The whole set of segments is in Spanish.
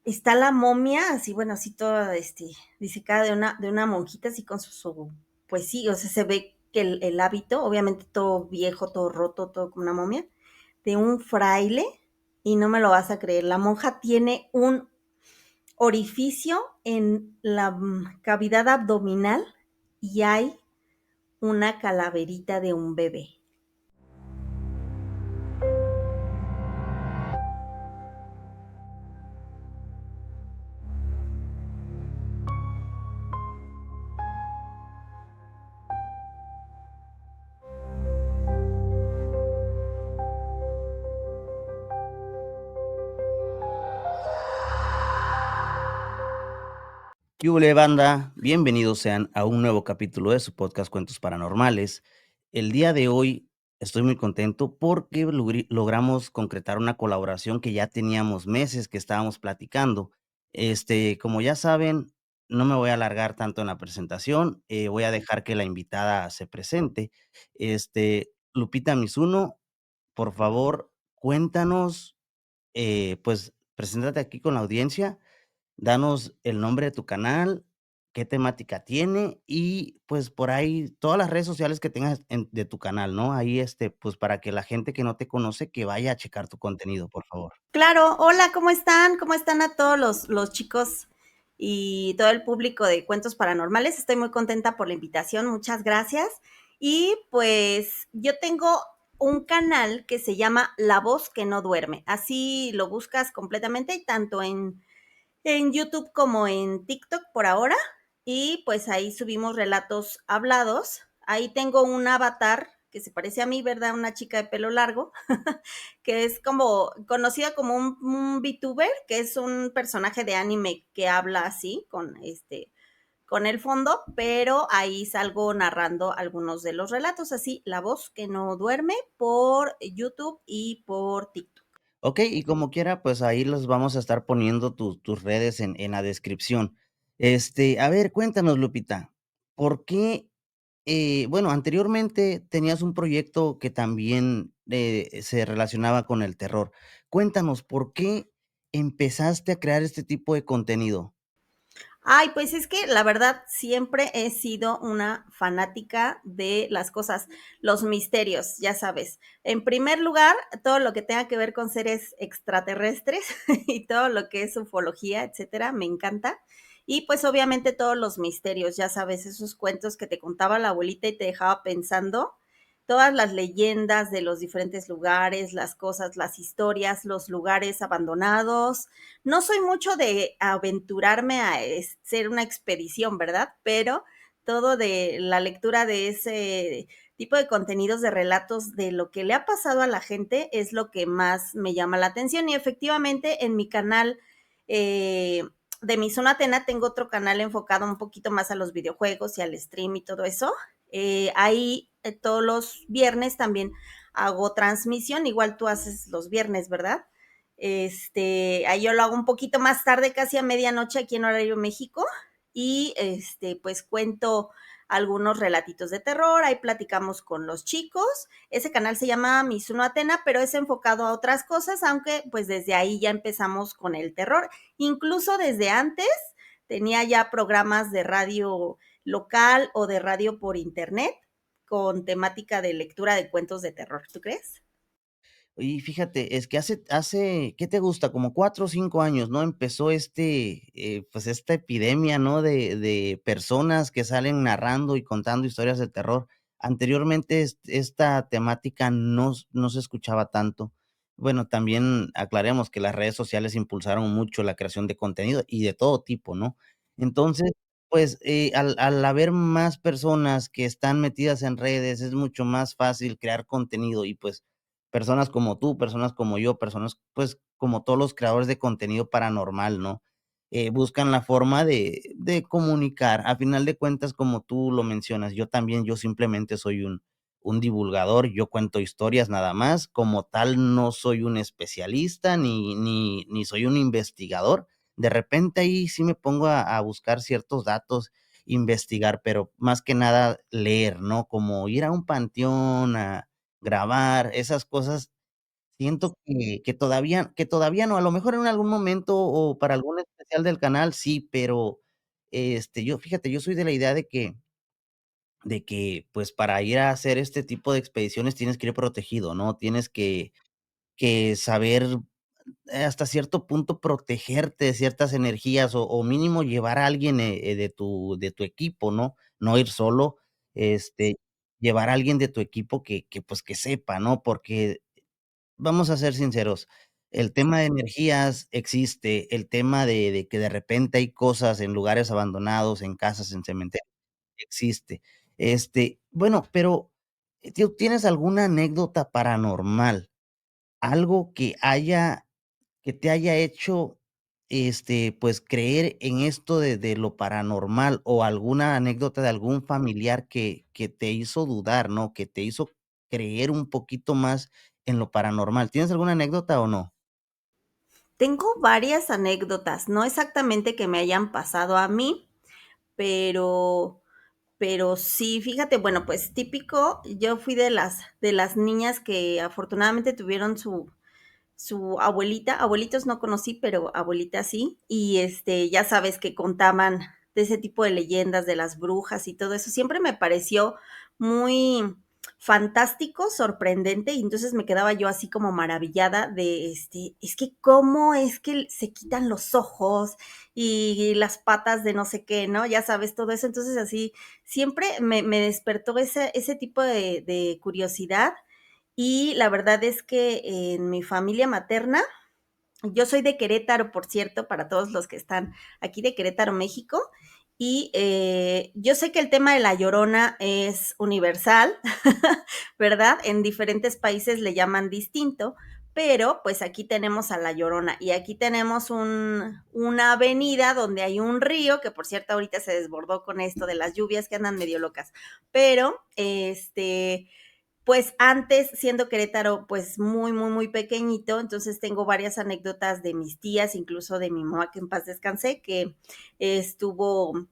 está la momia, así, bueno, así toda, disecada de una monjita, así con pues sí, o sea, se ve que el hábito, obviamente todo viejo, todo roto, todo como una momia, de un fraile, y no me lo vas a creer, la monja tiene un orificio en la cavidad abdominal y hay una calaverita de un bebé. ¿Qué hubole, banda? Bienvenidos sean a un nuevo capítulo de su podcast Cuentos Paranormales. El día de hoy estoy muy contento porque logramos concretar una colaboración que ya teníamos meses que estábamos platicando. Como ya saben, no me voy a alargar tanto en la presentación, voy a dejar que la invitada se presente. Lupita Mizuno, por favor, cuéntanos, pues preséntate aquí con la audiencia. Danos el nombre de tu canal, qué temática tiene y, pues, por ahí todas las redes sociales que tengas de tu canal, ¿no? Ahí, pues, para que la gente que no te conoce, que vaya a checar tu contenido, por favor. Claro, hola, ¿cómo están? ¿Cómo están a todos los chicos y todo el público de Cuentos Paranormales? Estoy muy contenta por la invitación, muchas gracias. Y pues yo tengo un canal que se llama La Voz que no duerme. Así lo buscas completamente, tanto en YouTube como en TikTok por ahora. Y pues ahí subimos relatos hablados. Ahí tengo un avatar que se parece a mí, ¿verdad? Una chica de pelo largo, que es como conocida como un VTuber, que es un personaje de anime que habla así, con el fondo, pero ahí salgo narrando algunos de los relatos, así, La Voz que no duerme, por YouTube y por TikTok. Okey, y como quiera, pues, ahí los vamos a estar poniendo tus redes en la descripción. A ver, cuéntanos, Lupita, ¿por qué? Bueno, anteriormente tenías un proyecto que también, se relacionaba con el terror. Cuéntanos, ¿por qué empezaste a crear este tipo de contenido? Ay, pues es que la verdad siempre he sido una fanática de las cosas, los misterios, ya sabes. En primer lugar, todo lo que tenga que ver con seres extraterrestres y todo lo que es ufología, etcétera, me encanta. Y pues obviamente todos los misterios, ya sabes, esos cuentos que te contaba la abuelita y te dejaba pensando, todas las leyendas de los diferentes lugares, las cosas, las historias, los lugares abandonados. No soy mucho de aventurarme a ser una expedición, ¿verdad? Pero todo de la lectura de ese tipo de contenidos, de relatos de lo que le ha pasado a la gente es lo que más me llama la atención. Y efectivamente en mi canal de mi zona Atena tengo otro canal enfocado un poquito más a los videojuegos y al stream y todo eso. Ahí todos los viernes también hago transmisión, igual tú haces los viernes, ¿verdad? Ahí yo lo hago un poquito más tarde, casi a medianoche aquí en horario México, y pues cuento algunos relatitos de terror, ahí platicamos con los chicos. Ese canal se llama Mizuno Atena, pero es enfocado a otras cosas, aunque pues desde ahí ya empezamos con el terror. Incluso desde antes tenía ya programas de radio local o de radio por internet con temática de lectura de cuentos de terror. ¿Tú crees? Y fíjate, es que hace, ¿qué te gusta? Como 4 o 5 años, ¿no? Empezó pues, esta epidemia, ¿no? De personas que salen narrando y contando historias de terror. Anteriormente, esta temática no se escuchaba tanto. Bueno, también aclaremos que las redes sociales impulsaron mucho la creación de contenido y de todo tipo, ¿no? Entonces, pues, al haber más personas que están metidas en redes, es mucho más fácil crear contenido y, pues, personas como tú, personas como yo, personas, pues, como todos los creadores de contenido paranormal, ¿no? Buscan la forma de comunicar. A final de cuentas, como tú lo mencionas, yo simplemente soy un divulgador, yo cuento historias nada más, como tal, no soy un especialista ni soy un investigador. De repente, ahí sí me pongo a buscar ciertos datos, investigar, pero más que nada leer, ¿no? Como ir a un panteón, a grabar, esas cosas Siento que todavía no, a lo mejor en algún momento o para algún especial del canal sí, pero, yo fíjate, yo soy de la idea de que, pues, para ir a hacer este tipo de expediciones tienes que ir protegido, ¿no? Tienes que saber, hasta cierto punto protegerte de ciertas energías o mínimo llevar a alguien, de tu equipo, ¿no? No ir solo, este, llevar a alguien de tu equipo que, pues, que sepa, ¿no? Porque vamos a ser sinceros, el tema de energías existe, el tema de que de repente hay cosas en lugares abandonados, en casas, en cementerios, existe. Bueno, pero, ¿tú tienes alguna anécdota paranormal? Algo que te haya hecho, pues, creer en esto de lo paranormal, o alguna anécdota de algún familiar que te hizo dudar, ¿no? Que te hizo creer un poquito más en lo paranormal, ¿tienes alguna anécdota o no? Tengo varias anécdotas, no exactamente que me hayan pasado a mí, pero sí, fíjate, bueno, pues típico, yo fui de las niñas que afortunadamente tuvieron su abuelita, abuelitos no conocí, pero abuelita sí, y ya sabes que contaban de ese tipo de leyendas de las brujas y todo eso. Siempre me pareció muy fantástico, sorprendente, y entonces me quedaba yo así como maravillada de es que cómo es que se quitan los ojos y las patas de no sé qué, ¿no? Ya sabes todo eso. Entonces así siempre me despertó ese tipo de curiosidad, y la verdad es que en mi familia materna, yo soy de Querétaro, por cierto, para todos los que están aquí de Querétaro, México, y yo sé que el tema de la llorona es universal, ¿verdad? En diferentes países le llaman distinto, pero pues aquí tenemos a la llorona y aquí tenemos una avenida donde hay un río, que por cierto ahorita se desbordó con esto de las lluvias que andan medio locas, pero pues antes, siendo Querétaro, pues muy, muy, muy pequeñito, entonces tengo varias anécdotas de mis tías, incluso de mi mamá, que en paz descansé, que estuvo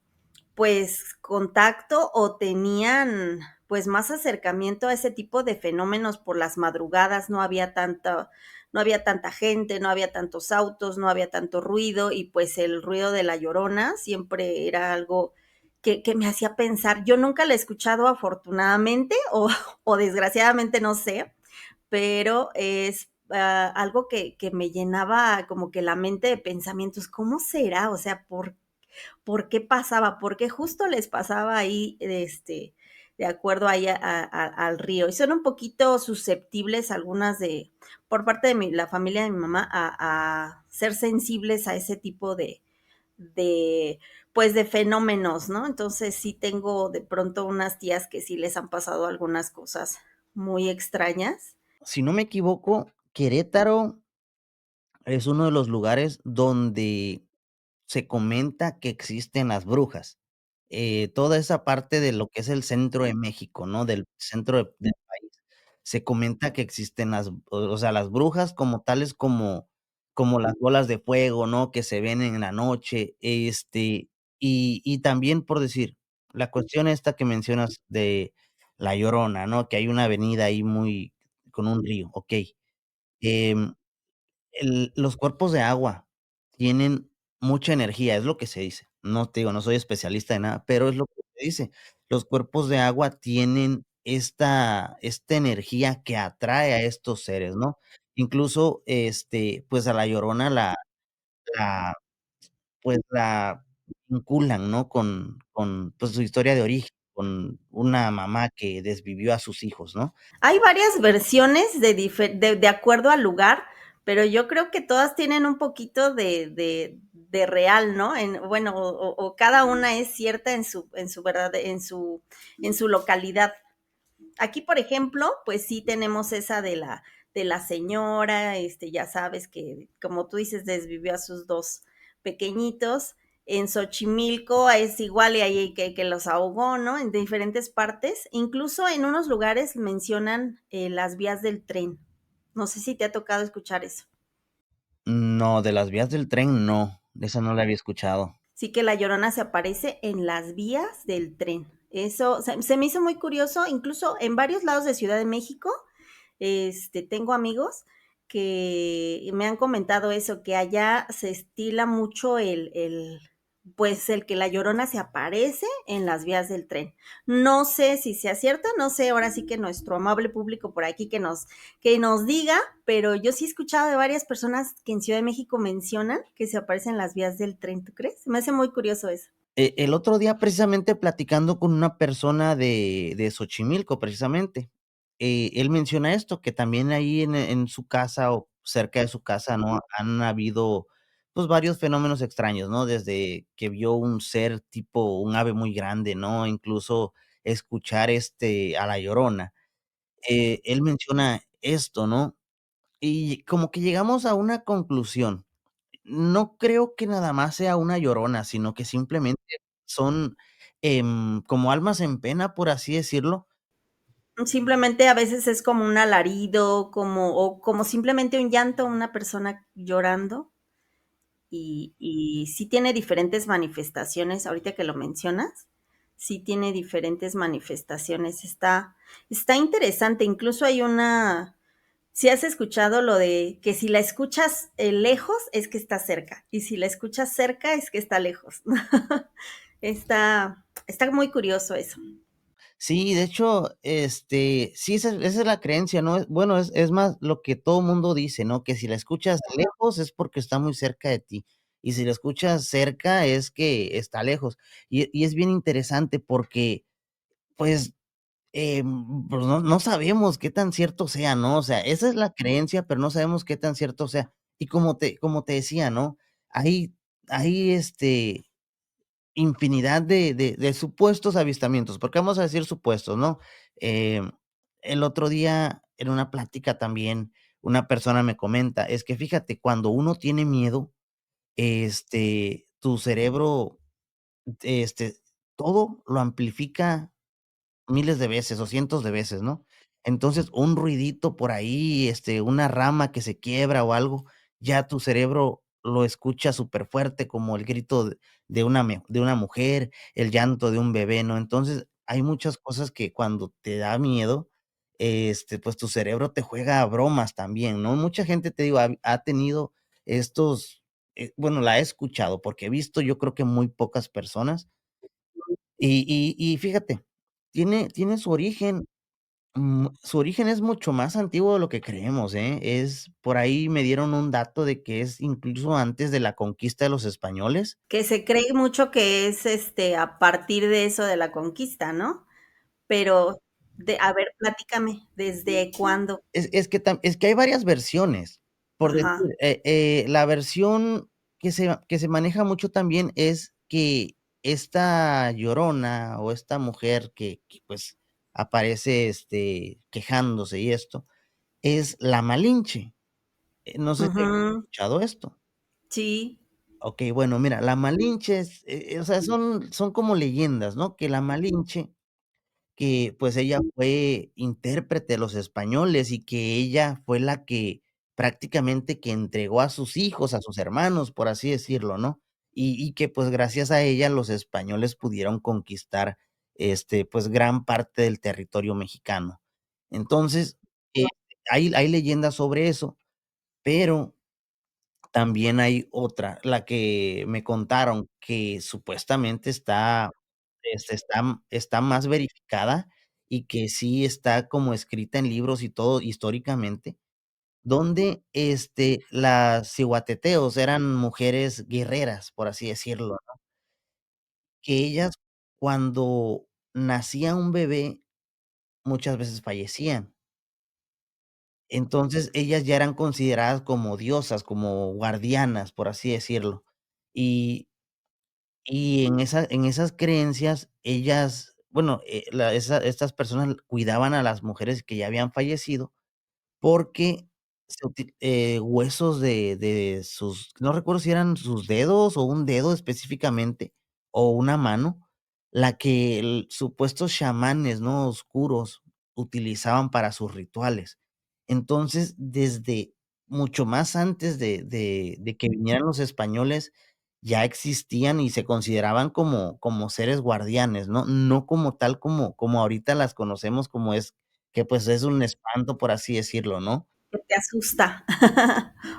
pues contacto o tenían pues más acercamiento a ese tipo de fenómenos por las madrugadas. No había tanta gente, no había tantos autos, no había tanto ruido, y pues el ruido de la llorona siempre era algo que me hacía pensar. Yo nunca la he escuchado afortunadamente o desgraciadamente, no sé, pero es algo que me llenaba como que la mente de pensamientos. ¿Cómo será? O sea, ¿por qué pasaba? ¿Por qué justo les pasaba ahí, de acuerdo ahí al río? Y son un poquito susceptibles algunas por parte de la familia de mi mamá, a ser sensibles a ese tipo de, pues de fenómenos, ¿no? Entonces sí tengo de pronto unas tías que sí les han pasado algunas cosas muy extrañas. Si no me equivoco, Querétaro es uno de los lugares donde se comenta que existen las brujas. Toda esa parte de lo que es el centro de México, ¿no? Del centro del país. Se comenta que existen o sea, las brujas como tales, como las bolas de fuego, ¿no? Que se ven en la noche, y también por decir, la cuestión esta que mencionas de La Llorona, ¿no? Que hay una avenida ahí muy con un río, okey. Em los cuerpos de agua tienen mucha energía, es lo que se dice. No te digo, no soy especialista de nada, pero es lo que se dice. Los cuerpos de agua tienen esta energía que atrae a estos seres, ¿no? Incluso, pues, a la Llorona la, pues, la vinculan, ¿no? Con, pues, su historia de origen, con una mamá que desvivió a sus hijos, ¿no? Hay varias versiones de acuerdo al lugar, pero yo creo que todas tienen un poquito de real, ¿no? Bueno, o cada una es cierta en su verdad, en su localidad. Aquí, por ejemplo, pues sí tenemos esa de la señora, ya sabes que, como tú dices, desvivió a sus dos pequeñitos. En Xochimilco es igual, y ahí que los ahogó, ¿no? En diferentes partes. Incluso en unos lugares mencionan las vías del tren. No sé si te ha tocado escuchar eso. No, de las vías del tren no, de esa no la había escuchado. Sí, que la Llorona se aparece en las vías del tren. Eso se me hizo muy curioso, incluso en varios lados de Ciudad de México, tengo amigos que me han comentado eso, que allá se estila mucho pues el que la Llorona se aparece en las vías del tren. No sé si sea cierto, no sé, ahora sí que nuestro amable público por aquí que nos diga, pero yo sí he escuchado de varias personas que en Ciudad de México mencionan que se aparecen en las vías del tren, ¿tú crees? Me hace muy curioso eso. El otro día, precisamente, platicando con una persona de Xochimilco, precisamente, él menciona esto, que también ahí en su casa o cerca de su casa, ¿no? Han habido, pues, varios fenómenos extraños, ¿no? Desde que vio un ser tipo un ave muy grande, ¿no? Incluso escuchar, a La Llorona. Él menciona esto, ¿no? Y como que llegamos a una conclusión. No creo que nada más sea una llorona, sino que simplemente son, como almas en pena, por así decirlo. Simplemente a veces es como un alarido, o como simplemente un llanto, una persona llorando. Y sí tiene diferentes manifestaciones, ahorita que lo mencionas, sí tiene diferentes manifestaciones. Está interesante. Incluso hay si has escuchado lo de que si la escuchas lejos es que está cerca, y si la escuchas cerca es que está lejos. Está muy curioso eso. Sí, de hecho, sí, esa es la creencia, ¿no? Bueno, es más lo que todo mundo dice, ¿no? Que si la escuchas lejos es porque está muy cerca de ti, y si la escuchas cerca es que está lejos. Y es bien interesante porque, pues, pues, no sabemos qué tan cierto sea, ¿no? O sea, esa es la creencia, pero no sabemos qué tan cierto sea. Y como te decía, ¿no? Hay hay, infinidad de supuestos avistamientos, porque vamos a decir supuestos, ¿no? Em, el otro día, en una plática también, una persona me comenta, es que fíjate, cuando uno tiene miedo, tu cerebro, este, todo lo amplifica miles de veces o cientos de veces, ¿no? Entonces, un ruidito por ahí, una rama que se quiebra o algo, ya tu cerebro lo escucha superfuerte, como el grito de una mujer, el llanto de un bebé, ¿no? Entonces, hay muchas cosas que cuando te da miedo, pues, tu cerebro te juega bromas también, ¿no? Mucha gente, te digo, ha tenido estos, bueno, la he escuchado, porque he visto, yo creo que muy pocas personas y fíjate, tiene su origen es mucho más antiguo de lo que creemos, ¿eh? Por ahí me dieron un dato de que es incluso antes de la conquista de los españoles. Que se cree mucho que es a partir de eso de la conquista, ¿no? Pero, a ver, platícame, ¿desde cuándo? Es que hay varias versiones. Por decir, Ajá, la versión que se maneja mucho también es que esta Llorona, o esta mujer que, pues, aparece, quejándose y esto, es la Malinche. No sé si has ujú, escuchado esto. sí, Okey, bueno, mira, la Malinche es, o sea, son como leyendas, ¿no? Que la Malinche, que, pues, ella fue intérprete de los españoles, y que ella fue la que prácticamente que entregó a sus hijos, a sus hermanos, por así decirlo, ¿no? Y que, pues, gracias a ella los españoles pudieron conquistar, pues, gran parte del territorio mexicano. Entonces, eh, hay leyendas sobre eso, pero también hay otra, la que me contaron que supuestamente está más verificada, y que sí está como escrita en libros y todo históricamente, donde, las cihuateteos eran mujeres guerreras, por así decirlo, ¿no? Que ellas, cuando nacía un bebé, muchas veces fallecían. Entonces, ellas ya eran consideradas como diosas, como guardianas, por así decirlo. Y en esas creencias, ellas, bueno, estas personas cuidaban a las mujeres que ya habían fallecido, porque huesos de sus, no recuerdo si eran sus dedos, o un dedo específicamente, o una mano, la que supuestos chamanes, ¿no?, oscuros, utilizaban para sus rituales. Entonces, desde mucho más antes de que vinieran los españoles, ya existían y se consideraban como seres guardianes, ¿no? No como tal, como ahorita las conocemos, como es que, pues, es un espanto, por así decirlo, ¿no? que te asusta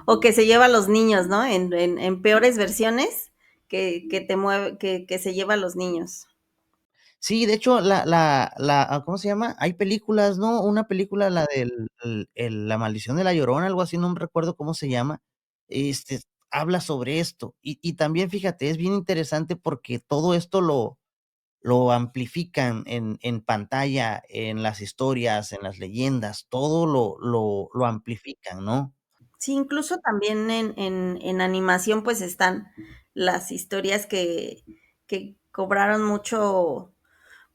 o que se lleva a los niños, ¿no? En peores versiones que te mueve, que se lleva a los niños. Sí, de hecho, ¿cómo se llama? Hay películas, ¿no? Una película, la del La maldición de la Llorona, algo así, no me recuerdo cómo se llama, este, habla sobre esto. Y también, fíjate, es bien interesante porque todo esto lo amplifican en pantalla, en las historias, en las leyendas, todo lo amplifican, ¿no? Sí, incluso también en animación, pues, están las historias que cobraron mucho,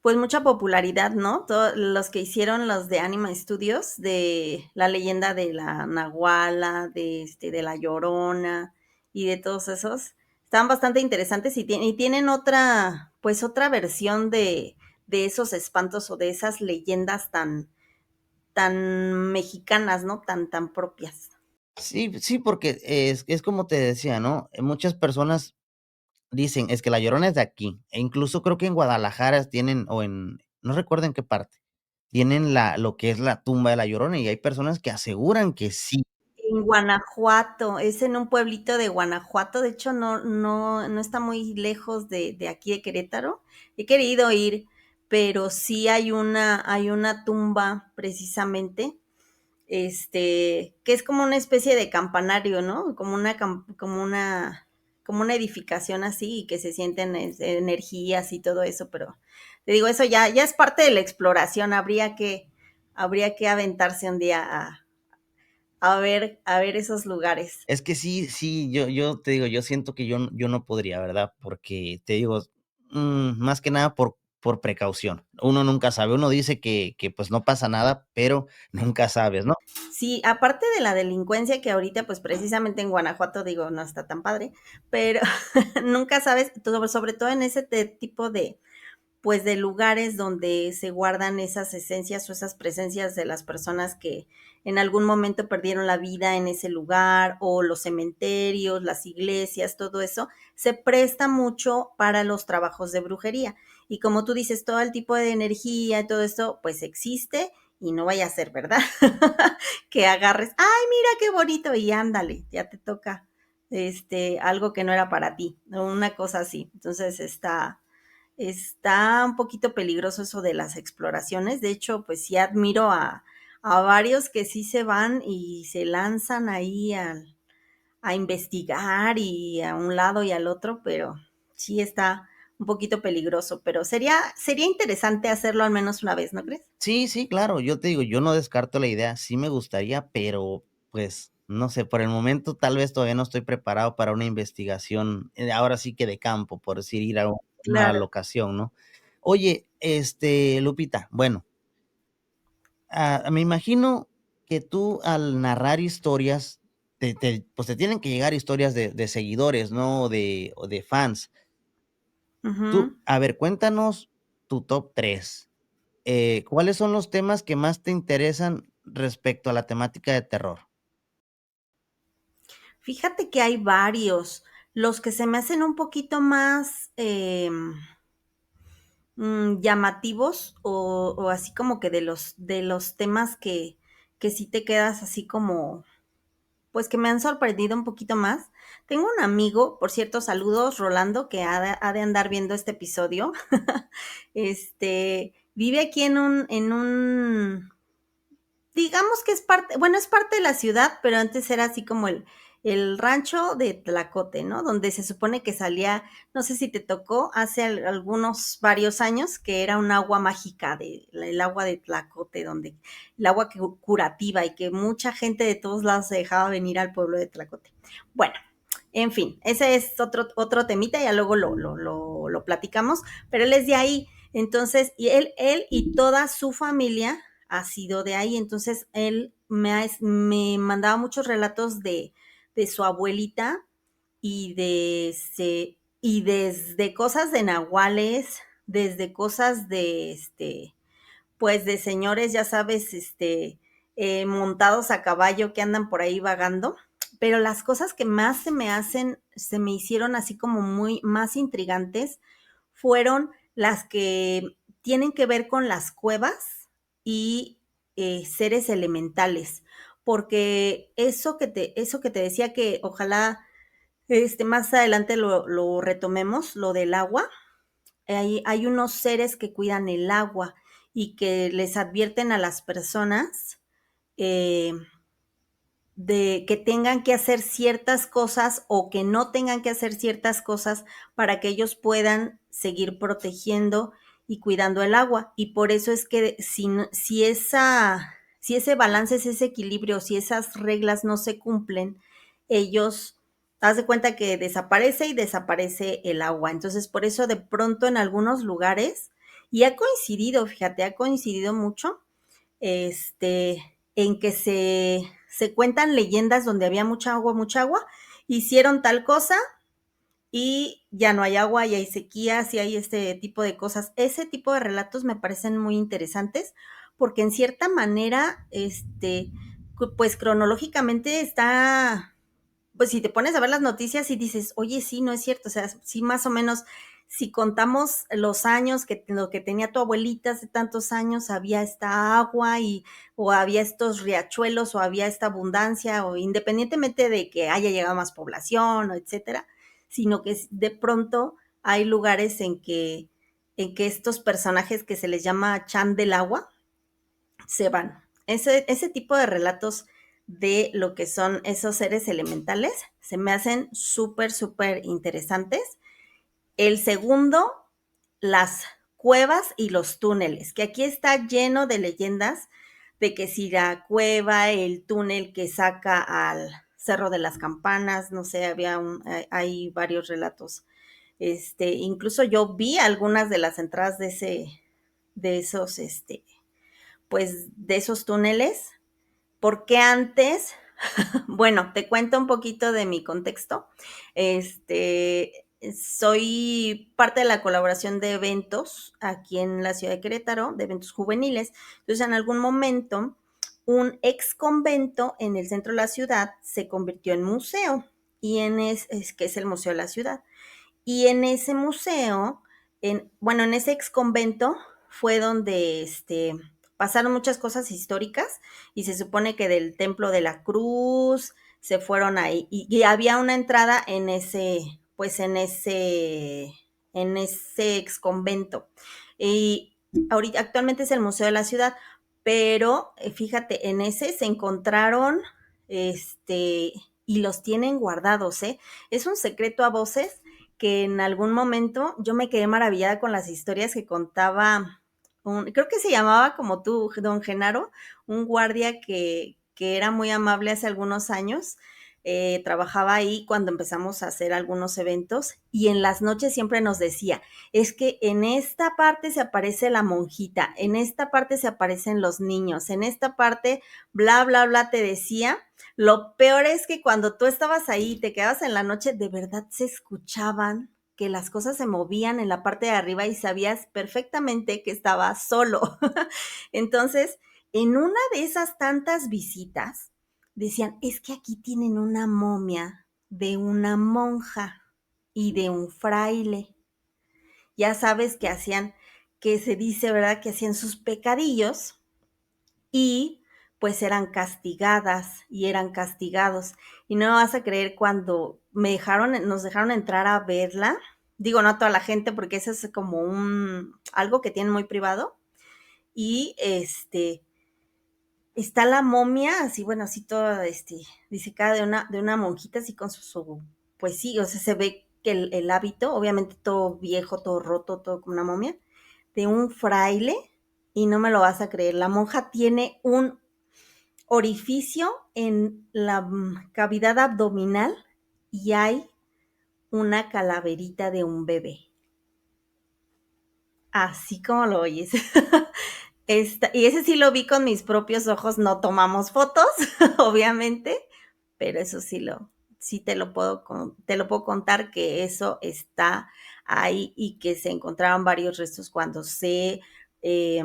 pues, mucha popularidad, ¿no? Todos los que hicieron los de Anima Studios, de La leyenda de la Nahuala, de La Llorona y de todos esos, están bastante interesantes y tienen otra, pues, otra versión de esos espantos o de esas leyendas tan mexicanas, ¿no? Tan propias. Sí, sí, porque es como te decía, ¿no? Muchas personas dicen: "Es que La Llorona es de aquí", e incluso creo que en Guadalajara tienen, o en no recuerdo en qué parte, tienen lo que es la tumba de La Llorona, y hay personas que aseguran que sí. En Guanajuato, es en un pueblito de Guanajuato, de hecho no está muy lejos de aquí de Querétaro. He querido ir, pero sí hay una tumba precisamente, que es como una especie de campanario, ¿no? Como una edificación así y que se sienten energías y todo eso, pero te digo, eso ya es parte de la exploración, habría que aventarse un día a ver esos lugares. Es que sí, sí, yo te digo, yo siento que yo no podría, ¿verdad? Porque te digo, más que nada por precaución. Uno nunca sabe, uno dice que, pues, no pasa nada, pero nunca sabes, ¿no? Sí, aparte de la delincuencia que ahorita, pues precisamente en Guanajuato, digo, no está tan padre, pero nunca sabes, sobre todo en ese tipo pues de lugares donde se guardan esas esencias o esas presencias de las personas que en algún momento perdieron la vida en ese lugar, o los cementerios, las iglesias, todo eso, se presta mucho para los trabajos de brujería. Y como tú dices, todo el tipo de energía y todo esto, pues existe y no vaya a ser, ¿verdad? Que agarres, ay, mira qué bonito, y ándale, ya te toca algo que no era para ti, una cosa así. Entonces está un poquito peligroso eso de las exploraciones. De hecho, pues sí admiro a varios que sí se van y se lanzan ahí a investigar y a un lado y al otro, pero sí está un poquito peligroso. Pero sería interesante hacerlo al menos una vez, ¿no crees? Sí, sí, claro, yo te digo, yo no descarto la idea, sí me gustaría, pero, pues, no sé, por el momento tal vez todavía no estoy preparado para una investigación, ahora sí que de campo, por decir, ir a una Claro. locación, ¿no? Oye, Lupita, bueno, me imagino que tú al narrar historias, pues, te tienen que llegar historias de seguidores, ¿no? O de fans. Ujú. Tú, a ver, cuéntanos tu top 3. ¿Cuáles son los temas que más te interesan respecto a la temática de terror? Fíjate que hay varios. Los que se me hacen un poquito más llamativos o así como que de los temas que sí te quedas así como, pues que me han sorprendido un poquito más. Tengo un amigo, por cierto, saludos, Rolando, que ha de andar viendo este episodio. Vive aquí digamos que es parte, bueno, es parte de la ciudad, pero antes era así como el rancho de Tlacote, ¿no? Donde se supone que salía, no sé si te tocó, hace algunos varios años, que era un agua mágica, el agua de Tlacote, donde el agua curativa y que mucha gente de todos lados se dejaba venir al pueblo de Tlacote. Bueno, en fin, ese es otro temita, ya luego lo platicamos, pero él es de ahí. Entonces, y él y toda su familia ha sido de ahí. Entonces, él me mandaba muchos relatos de su abuelita y desde cosas de nahuales, desde cosas pues de señores, ya sabes, montados a caballo que andan por ahí vagando. Pero las cosas que más se me hicieron así como muy más intrigantes, fueron las que tienen que ver con las cuevas y seres elementales, porque eso que te decía que ojalá más adelante lo retomemos, lo del agua. Hay unos seres que cuidan el agua y que les advierten a las personas eh, de que tengan que hacer ciertas cosas o que no tengan que hacer ciertas cosas para que ellos puedan seguir protegiendo y cuidando el agua. Y por eso es que si ese balance, si ese equilibrio, si esas reglas no se cumplen, ellos, haz de cuenta que desaparece y desaparece el agua. Entonces, por eso de pronto en algunos lugares, y ha coincidido, fíjate, ha coincidido mucho, en que se cuentan leyendas donde había mucha agua, hicieron tal cosa y ya no hay agua y hay sequías y hay este tipo de cosas. Ese tipo de relatos me parecen muy interesantes porque en cierta manera, pues cronológicamente está, pues si te pones a ver las noticias y dices, oye, sí, no es cierto, o sea, sí más o menos, si contamos los años que lo que tenía tu abuelita hace tantos años, había esta agua y o había estos riachuelos o había esta abundancia o independientemente de que haya llegado más población o etcétera, sino que de pronto hay lugares en que estos personajes que se les llama Chan del agua se van. Ese tipo de relatos de lo que son esos seres elementales se me hacen súper, súper interesantes. El segundo, las cuevas y los túneles, que aquí está lleno de leyendas de que si la cueva, el túnel que saca al Cerro de las Campanas, no sé, hay varios relatos. Incluso yo vi algunas de las entradas de esos, pues de esos túneles, porque antes, bueno, te cuento un poquito de mi contexto. Soy parte de la colaboración de eventos aquí en la ciudad de Querétaro, de eventos juveniles. Entonces, en algún momento, un ex convento en el centro de la ciudad se convirtió en museo y que es el Museo de la Ciudad. Y en ese museo, bueno, en ese ex convento fue donde pasaron muchas cosas históricas y se supone que del Templo de la Cruz se fueron ahí y había una entrada en pues en ese ex convento. Y ahorita actualmente es el Museo de la Ciudad, pero fíjate, en ese se encontraron y los tienen guardados, ¿eh? Es un secreto a voces que en algún momento yo me quedé maravillada con las historias que contaba, creo que se llamaba como tú, don Genaro, un guardia que era muy amable hace algunos años. Trabajaba ahí cuando empezamos a hacer algunos eventos y en las noches siempre nos decía, es que en esta parte se aparece la monjita, en esta parte se aparecen los niños, en esta parte, bla, bla, bla, te decía. Lo peor es que cuando tú estabas ahí y te quedabas en la noche, de verdad se escuchaban que las cosas se movían en la parte de arriba y sabías perfectamente que estaba solo. Entonces, en una de esas tantas visitas, decían, es que aquí tienen una momia de una monja y de un fraile. Ya sabes que hacían, que se dice, ¿verdad? Que hacían sus pecadillos y pues eran castigadas y eran castigados. Y no me vas a creer cuando nos dejaron entrar a verla, digo no a toda la gente porque eso es como algo que tienen muy privado, y está la momia, así bueno, así toda, disecada de una monjita, así con pues sí, o sea, se ve que el hábito, obviamente todo viejo, todo roto, todo como una momia, de un fraile, y no me lo vas a creer, la monja tiene un orificio en la cavidad abdominal y hay una calaverita de un bebé. Así como lo oyes. Y ese sí lo vi con mis propios ojos, no tomamos fotos, obviamente, pero eso sí te lo puedo contar que eso está ahí y que se encontraron varios restos cuando eh,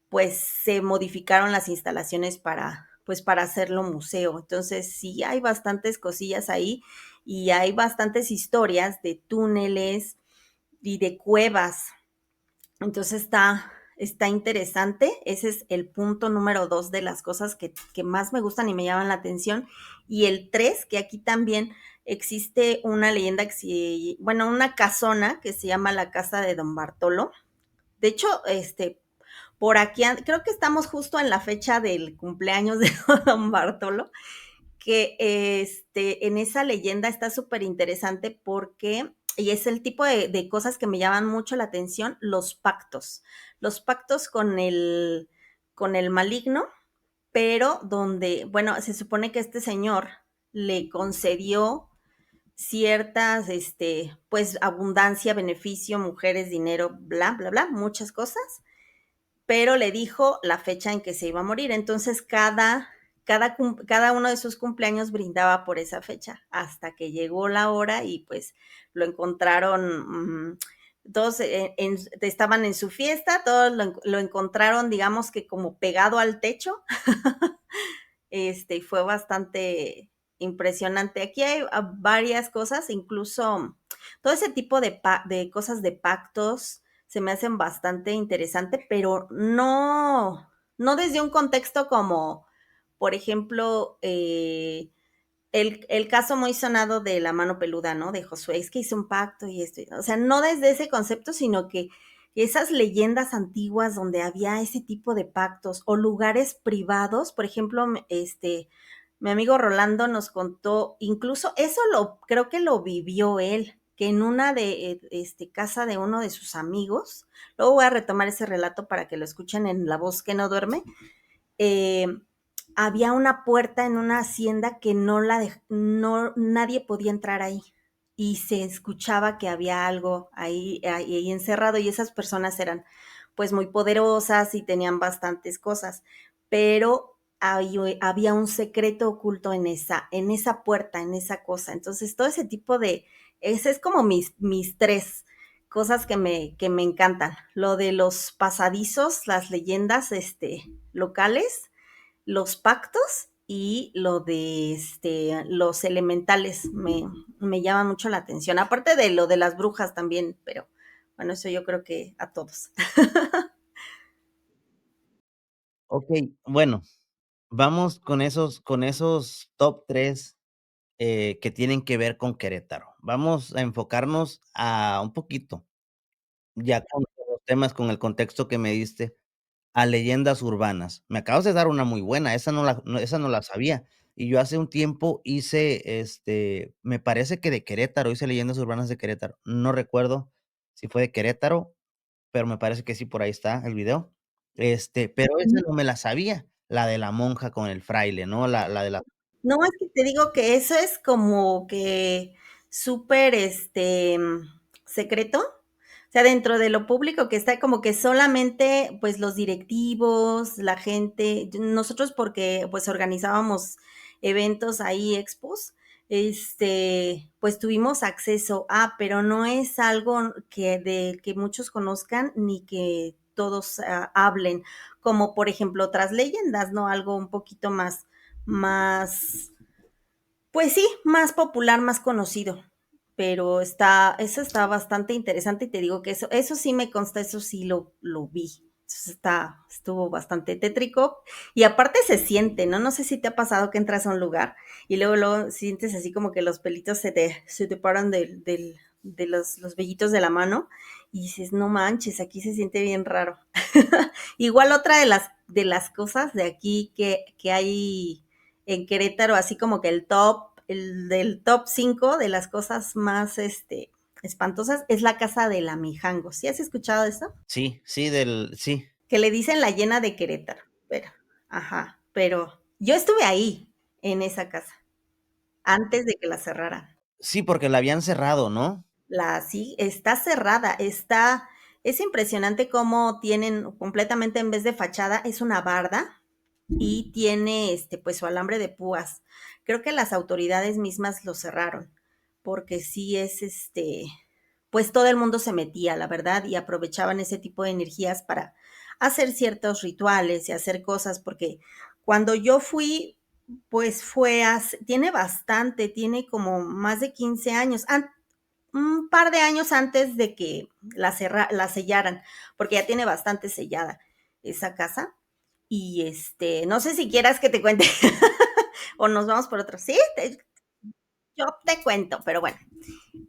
pues se modificaron las instalaciones pues para hacerlo museo. Entonces sí hay bastantes cosillas ahí y hay bastantes historias de túneles y de cuevas. Entonces está interesante. Ese es el punto número 2 de las cosas que más me gustan y me llaman la atención. Y el 3, que aquí también existe una leyenda bueno, una casona que se llama la Casa de Don Bartolo. De hecho, por aquí, creo que estamos justo en la fecha del cumpleaños de Don Bartolo, que en esa leyenda está súper interesante porque, y es el tipo de cosas que me llaman mucho la atención, los pactos con el maligno, pero donde, bueno, se supone que este señor le concedió ciertas, pues, abundancia, beneficio, mujeres, dinero, bla, bla, bla, muchas cosas, pero le dijo la fecha en que se iba a morir. Entonces, cada uno de sus cumpleaños brindaba por esa fecha, hasta que llegó la hora y pues lo encontraron, todos estaban en su fiesta, todos lo encontraron, digamos que como pegado al techo, y fue bastante impresionante. Aquí hay varias cosas, incluso todo ese tipo de cosas de pactos se me hacen bastante interesante, pero no desde un contexto como, por ejemplo, el caso muy sonado de la mano peluda, ¿no? De Josué, es que hizo un pacto y esto, o sea, no desde ese concepto, sino que esas leyendas antiguas donde había ese tipo de pactos o lugares privados, por ejemplo, mi amigo Rolando nos contó, incluso eso creo que lo vivió él, que en una de, casa de uno de sus amigos, luego voy a retomar ese relato para que lo escuchen en La Voz que no duerme, eh, había una puerta en una hacienda que no, nadie podía entrar ahí y se escuchaba que había algo ahí encerrado y esas personas eran pues muy poderosas y tenían bastantes cosas, pero había un secreto oculto en esa puerta, en esa cosa. Entonces, todo ese tipo ese es como mis tres cosas que me encantan. Lo de los pasadizos, las leyendas, locales, los pactos y lo de los elementales me llama mucho la atención. Aparte de lo de las brujas también, pero bueno, eso yo creo que a todos. Okey, bueno, vamos con esos top 3 que tienen que ver con Querétaro. Vamos a enfocarnos a un poquito, ya con los temas, con el contexto que me diste, a leyendas urbanas. Me acabas de dar una muy buena, esa no la sabía. Y yo hace un tiempo hice, me parece que de Querétaro, hice leyendas urbanas de Querétaro. No recuerdo si fue de Querétaro, pero me parece que sí, por ahí está el video. Pero esa no me la sabía, la de la monja con el fraile, ¿no? La de la No, es que te digo que eso es como que súper, secreto. O sea, dentro de lo público que está como que solamente, pues, los directivos, la gente, nosotros porque, pues, organizábamos eventos ahí, expos, pues, tuvimos acceso a, pero no es algo que muchos conozcan ni que todos hablen, como por ejemplo otras leyendas, ¿no? Algo un poquito más, pues sí, más popular, más conocido. Pero eso está bastante interesante y te digo que eso sí me consta, eso sí lo vi. Entonces estuvo bastante tétrico y aparte se siente, ¿no? No sé si te ha pasado que entras a un lugar y luego sientes así como que los pelitos se te paran de los vellitos de la mano y dices, no manches, aquí se siente bien raro. Igual otra de las cosas de aquí que hay en Querétaro, así como que el del top 5 de las cosas más espantosas, es la casa de la Mijango. ¿Sí has escuchado eso? sí, sí. Que le dicen la llena de Querétaro. Pero, ajá, pero yo estuve ahí, en esa casa, antes de que la cerraran. Sí, porque la habían cerrado, ¿no? Sí, está cerrada, es impresionante cómo tienen completamente en vez de fachada, es una barda y tiene pues su alambre de púas. Creo que las autoridades mismas lo cerraron, porque sí es pues todo el mundo se metía, la verdad, y aprovechaban ese tipo de energías para hacer ciertos rituales y hacer cosas, porque cuando yo fui, pues tiene bastante, tiene como más de 15 años. un par de años antes de que la sellaran, porque ya tiene bastante sellada esa casa. Y no sé si quieras que te cuente o nos vamos por otro. Sí, yo te cuento, pero bueno,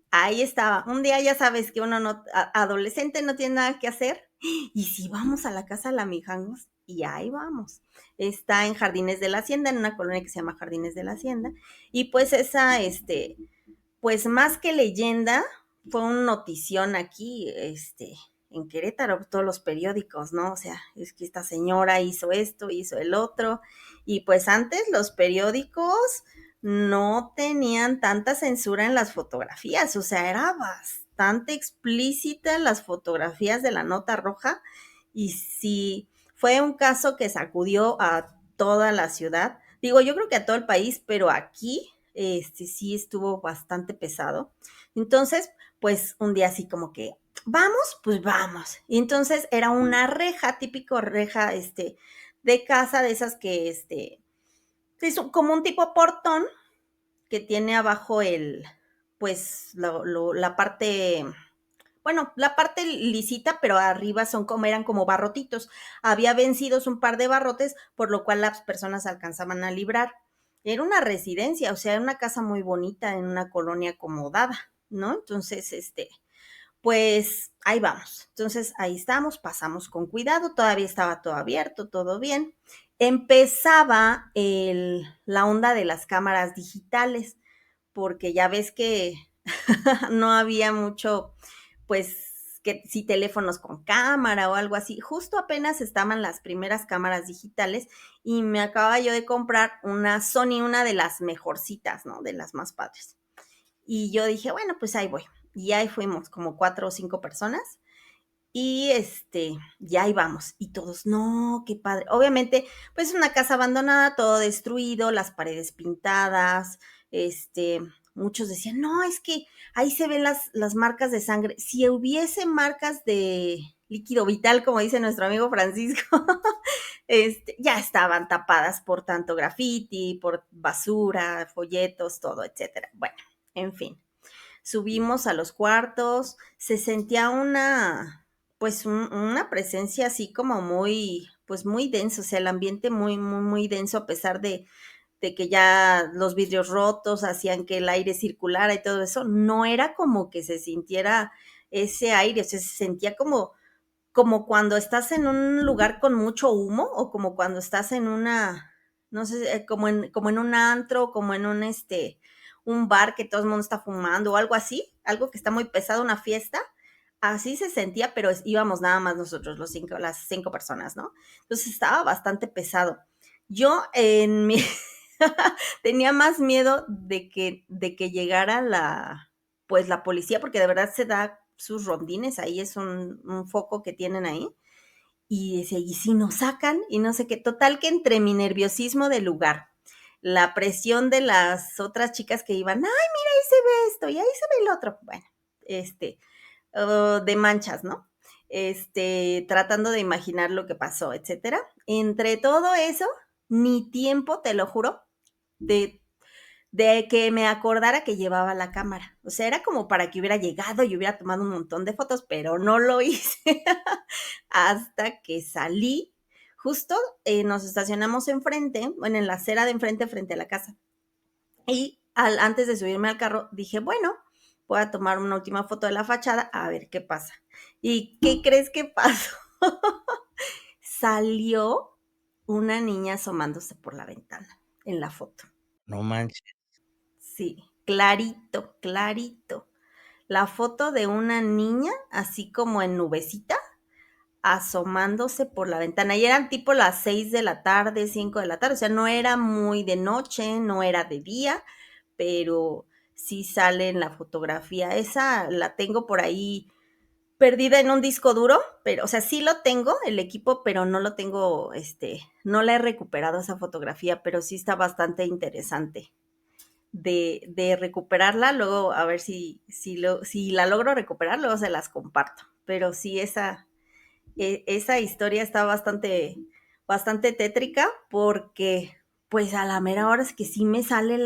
ahí estaba. Un día ya sabes que uno no, adolescente no tiene nada que hacer. Y si vamos a la casa la Mijangos, y ahí vamos. Está en Jardines de la Hacienda, en una colonia que se llama Jardines de la Hacienda. Y pues esa, pues más que leyenda, fue un notición aquí, en Querétaro, todos los periódicos, ¿no? O sea, es que esta señora hizo esto, hizo el otro, y pues antes los periódicos no tenían tanta censura en las fotografías, o sea, era bastante explícita las fotografías de la nota roja, y sí, fue un caso que sacudió a toda la ciudad, digo, yo creo que a todo el país, pero aquí sí estuvo bastante pesado. Entonces, pues un día así como que, vamos, pues vamos. Y entonces era una reja, típico reja, de casa, de esas que, es como un tipo portón que tiene abajo pues, la parte, bueno, la parte lisita, pero arriba eran como barrotitos. Había vencidos un par de barrotes, por lo cual las personas alcanzaban a librar. Era una residencia, o sea, era una casa muy bonita en una colonia acomodada, ¿no? Entonces, pues ahí vamos. Entonces, ahí estamos, pasamos con cuidado, todavía estaba todo abierto, todo bien. Empezaba la onda de las cámaras digitales, porque ya ves que no había mucho, pues, que si teléfonos con cámara o algo así. Justo apenas estaban las primeras cámaras digitales y me acababa yo de comprar una Sony, una de las mejorcitas, ¿no? De las más padres. Y yo dije, bueno, pues ahí voy. Y ahí fuimos como 4 o 5 personas y ya ahí vamos. Y todos, no, qué padre. Obviamente, pues una casa abandonada, todo destruido, las paredes pintadas, muchos decían, no, es que ahí se ven las marcas de sangre. Si hubiese marcas de líquido vital, como dice nuestro amigo Francisco, ya estaban tapadas por tanto graffiti, por basura, folletos, todo, etcétera. Bueno, en fin, subimos a los cuartos, se sentía pues una presencia así como muy, pues muy denso, o sea, el ambiente muy, muy, muy denso a pesar de que ya los vidrios rotos hacían que el aire circulara y todo eso, no era como que se sintiera ese aire, o sea, se sentía como cuando estás en un lugar con mucho humo o como cuando estás en no sé, como en un antro, como en un bar que todo el mundo está fumando o algo así, algo que está muy pesado, una fiesta. Así se sentía, pero íbamos nada más nosotros, las 5 personas, ¿no? Entonces estaba bastante pesado. Yo tenía más miedo de que llegara pues la policía, porque de verdad se da sus rondines, ahí es un foco que tienen ahí, y decía, ¿y si nos sacan? Y no sé qué, total que entre mi nerviosismo del lugar, la presión de las otras chicas que iban, ay, mira, ahí se ve esto, y ahí se ve el otro, bueno, de manchas, ¿no? Tratando de imaginar lo que pasó, etcétera. Entre todo eso, ni tiempo, te lo juro, de que me acordara que llevaba la cámara. O sea, era como para que hubiera llegado y hubiera tomado un montón de fotos, pero no lo hice hasta que salí. Justo nos estacionamos enfrente, bueno, en la acera de enfrente, frente a la casa. Y antes de subirme al carro, dije, bueno, voy a tomar una última foto de la fachada a ver qué pasa. ¿Y qué crees que pasó? Salió una niña asomándose por la ventana en la foto. No manches. Sí, clarito, clarito. La foto de una niña, así como en nubecita, asomándose por la ventana. Y eran tipo las 6 de la tarde, 5 de la tarde. O sea, no era muy de noche, no era de día, pero sí sale en la fotografía. Esa la tengo por ahí perdida en un disco duro, pero, o sea, sí lo tengo, el equipo, pero no lo tengo, no la he recuperado esa fotografía, pero sí está bastante interesante de recuperarla, luego a ver si la logro recuperar, luego se las comparto. Pero sí, esa historia está bastante tétrica porque pues a la mera hora es que sí me sale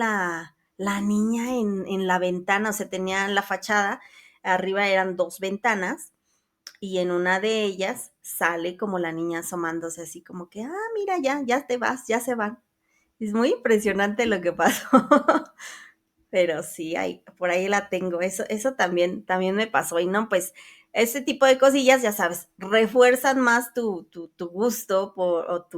la niña en la ventana, o sea, tenía la fachada, arriba eran 2 ventanas, y en una de ellas sale como la niña asomándose así como que, mira, ya te vas, ya se van. Es muy impresionante lo que pasó. Pero sí, por ahí la tengo. Eso también me pasó. Y no, pues, ese tipo de cosillas, ya sabes, refuerzan más tu gusto o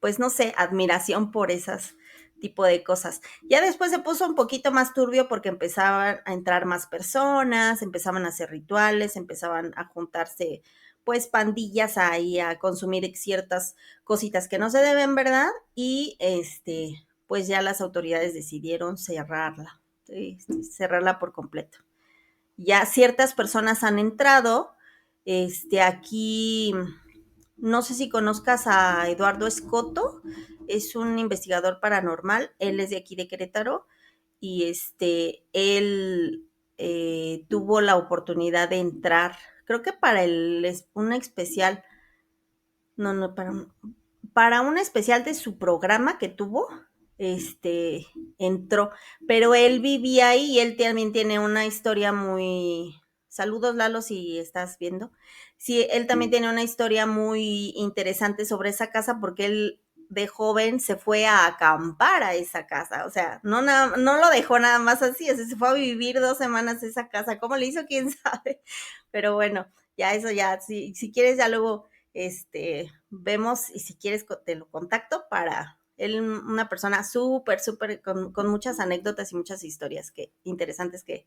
pues no sé, admiración por esas tipo de cosas. Ya después se puso un poquito más turbio porque empezaban a entrar más personas, empezaban a hacer rituales, empezaban a juntarse pues pandillas ahí a consumir ciertas cositas que no se deben, ¿verdad? Y pues ya las autoridades decidieron cerrarla, cerrarla por completo. Ya ciertas personas han entrado, aquí no sé si conozcas a Eduardo Escoto, es un investigador paranormal, él es de aquí de Querétaro y él tuvo la oportunidad de entrar, creo que para un especial, no, para un especial de su programa que tuvo, entró, pero él vivía ahí y él también tiene una historia muy, saludos Lalo si estás viendo, sí, él también tiene una historia muy interesante sobre esa casa porque él de joven se fue a acampar a esa casa, o sea, no lo dejó nada más así, o sea, se fue a vivir 2 semanas a esa casa, ¿cómo le hizo? ¿Quién sabe? Pero bueno, ya eso ya, si quieres ya luego vemos y si quieres te lo contacto para él, una persona súper, con muchas anécdotas y muchas historias interesantes que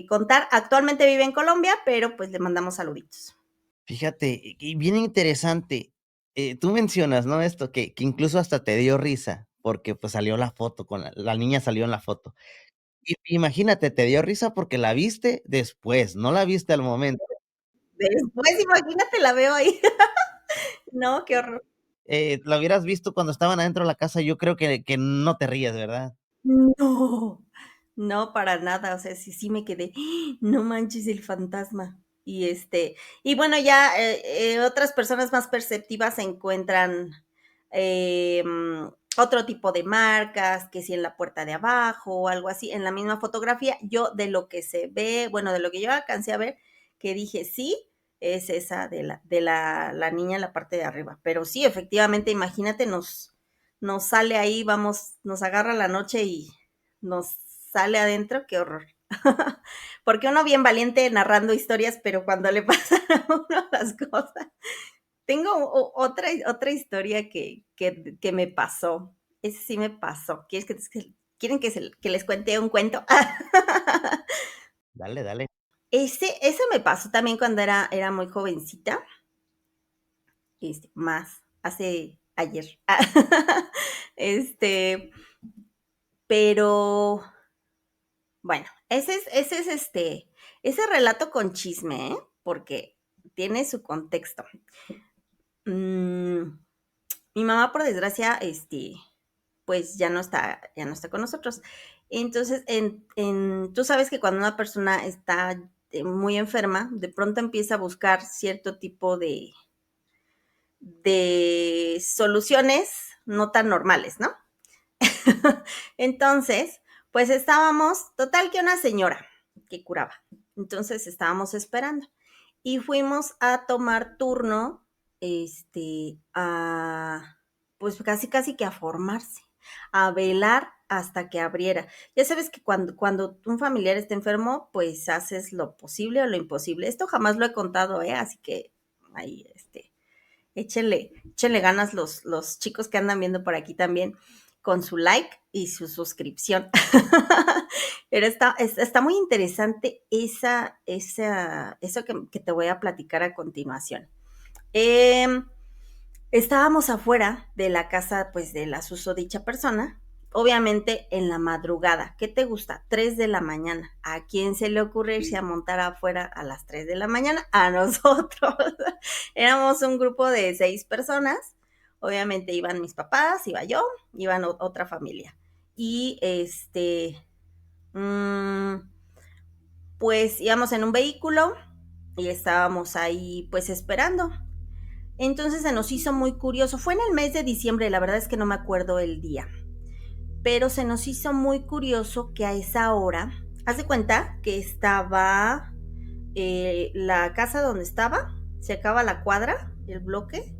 contar. Actualmente vive en Colombia, pero pues le mandamos saluditos. Fíjate, y bien interesante, tú mencionas, ¿no? Esto que incluso hasta te dio risa, porque, pues, salió la foto con la niña salió en la foto. I imagínate, te dio risa porque la viste después, no la viste al momento. Después, imagínate, la veo ahí. No, qué horror. La hubieras visto cuando estaban adentro de la casa, yo creo que no te ríes, ¿verdad? No, no, para nada, o sea, sí me quedé, no manches el fantasma. Y bueno, ya otras personas más perceptivas encuentran otro tipo de marcas, que si en la puerta de abajo o algo así, en la misma fotografía, yo de lo que se ve, bueno, de lo que yo alcancé a ver, que dije sí, es esa la niña en la parte de arriba. Pero sí, efectivamente, imagínate, nos sale ahí, vamos, nos agarra la noche y nos sale adentro, qué horror. Porque uno bien valiente narrando historias, pero cuando le pasan a uno las cosas. Tengo otra historia que me pasó. Ese sí me pasó. ¿Quieren que les cuente un cuento? Dale, dale. Ese me pasó también cuando era muy jovencita. Más, hace ayer. este, pero bueno, ese relato con chisme, ¿eh? Porque tiene su contexto. Mm, mi mamá, por desgracia, pues ya no está con nosotros. Entonces, tú sabes que cuando una persona está muy enferma, de pronto empieza a buscar cierto tipo de soluciones no tan normales, ¿no? Entonces, pues estábamos, total que una señora que curaba. Entonces estábamos esperando y fuimos a tomar turno, pues casi que a formarse, a velar hasta que abriera. Ya sabes que cuando un familiar está enfermo, pues haces lo posible o lo imposible. Esto jamás lo he contado, ¿eh? Así que ahí, échenle ganas los chicos que andan viendo por aquí también con su like y su suscripción. Pero está muy interesante eso que te voy a platicar a continuación. Eh, Estábamos afuera de la casa, pues, de la susodicha persona, obviamente en la madrugada. ¿Qué te gusta? 3 de la mañana. ¿A quién se le ocurre irse a montar afuera a las 3 de la mañana? A nosotros. Éramos un grupo de 6 personas. Obviamente iban mis papás, iba yo, iban otra familia. Y mm, pues íbamos en un vehículo y estábamos ahí pues esperando. Entonces se nos hizo muy curioso. Fue en el mes de diciembre, la verdad es que no me acuerdo el día. pero se nos hizo muy curioso que a esa hora, haz de cuenta que estaba la casa donde estaba, se acaba la cuadra, el bloque,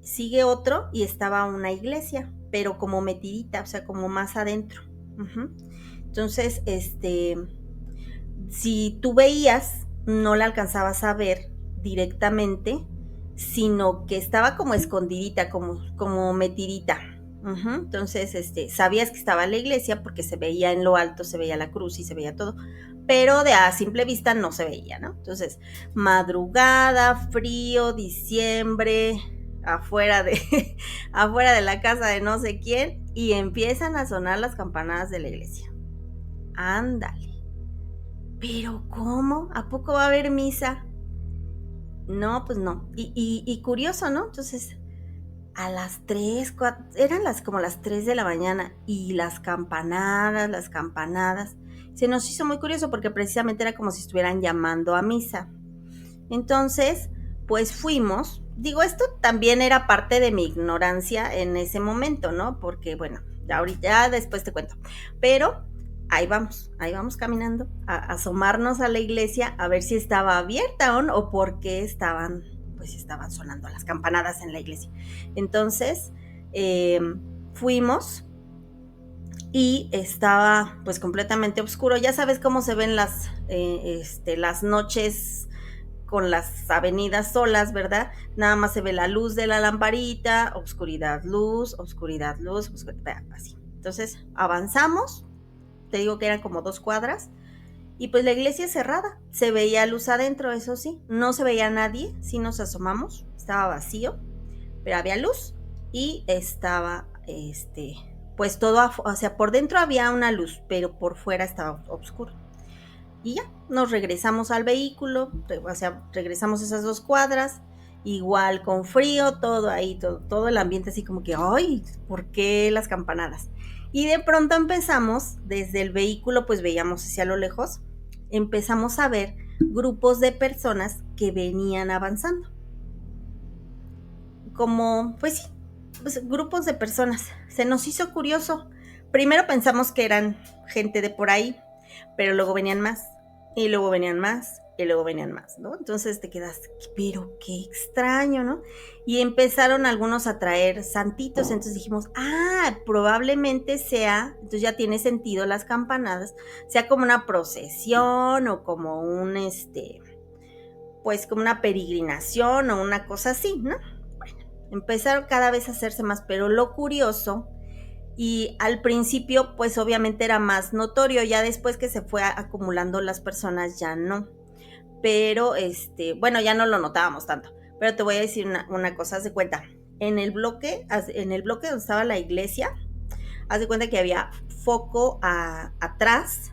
sigue otro y estaba una iglesia, pero como metidita, o sea, como más adentro. Uh-huh. Entonces, si tú veías, no la alcanzabas a ver directamente, sino que estaba como escondidita, como metidita. Uh-huh. Entonces, sabías que estaba la iglesia porque se veía en lo alto, se veía la cruz y se veía todo, pero de a simple vista no se veía, ¿no? Entonces, madrugada, frío, diciembre, afuera de, afuera de la casa de no sé quién, y empiezan a sonar las campanadas de la iglesia. Ándale. ¿Pero cómo? ¿A poco va a haber misa? No, pues no. Y curioso, ¿no? Entonces, a las 3, 4, eran como las 3 de la mañana y las campanadas. Se nos hizo muy curioso porque precisamente era como si estuvieran llamando a misa. Entonces, pues fuimos. Digo, esto también era parte de mi ignorancia en ese momento, ¿no? Porque, bueno, ya después te cuento. Pero ahí vamos caminando a asomarnos a la iglesia a ver si estaba abierta o por qué estaban sonando las campanadas en la iglesia. Entonces, fuimos y estaba pues completamente oscuro. Ya sabes cómo se ven las noches con las avenidas solas, ¿verdad? Nada más se ve la luz de la lamparita, oscuridad, luz, así. Entonces avanzamos, te digo que eran como 2 cuadras, y pues la iglesia cerrada, se veía luz adentro, eso sí, no se veía nadie, sí nos asomamos, estaba vacío, pero había luz y estaba, pues todo, o sea, por dentro había una luz, pero por fuera estaba oscuro. Y ya, nos regresamos al vehículo, o sea, regresamos esas 2 cuadras, igual con frío, todo ahí, todo el ambiente así como que, ay, ¿por qué las campanadas? Y de pronto empezamos, desde el vehículo, pues veíamos hacia lo lejos, empezamos a ver grupos de personas que venían avanzando. Como, pues sí, pues, grupos de personas. Se nos hizo curioso. Primero pensamos que eran gente de por ahí, pero luego venían más, y luego venían más, y luego venían más, ¿no? Entonces te quedas, pero qué extraño, ¿no? Y empezaron algunos a traer santitos, entonces dijimos, probablemente sea, entonces ya tiene sentido las campanadas, sea como una procesión o como pues como una peregrinación o una cosa así, ¿no? Bueno, empezaron cada vez a hacerse más, pero lo curioso, y al principio pues obviamente era más notorio, ya después que se fue acumulando las personas ya no, pero bueno, ya no lo notábamos tanto, pero te voy a decir una cosa, haz de cuenta, en el bloque donde estaba la iglesia, haz de cuenta que había foco atrás,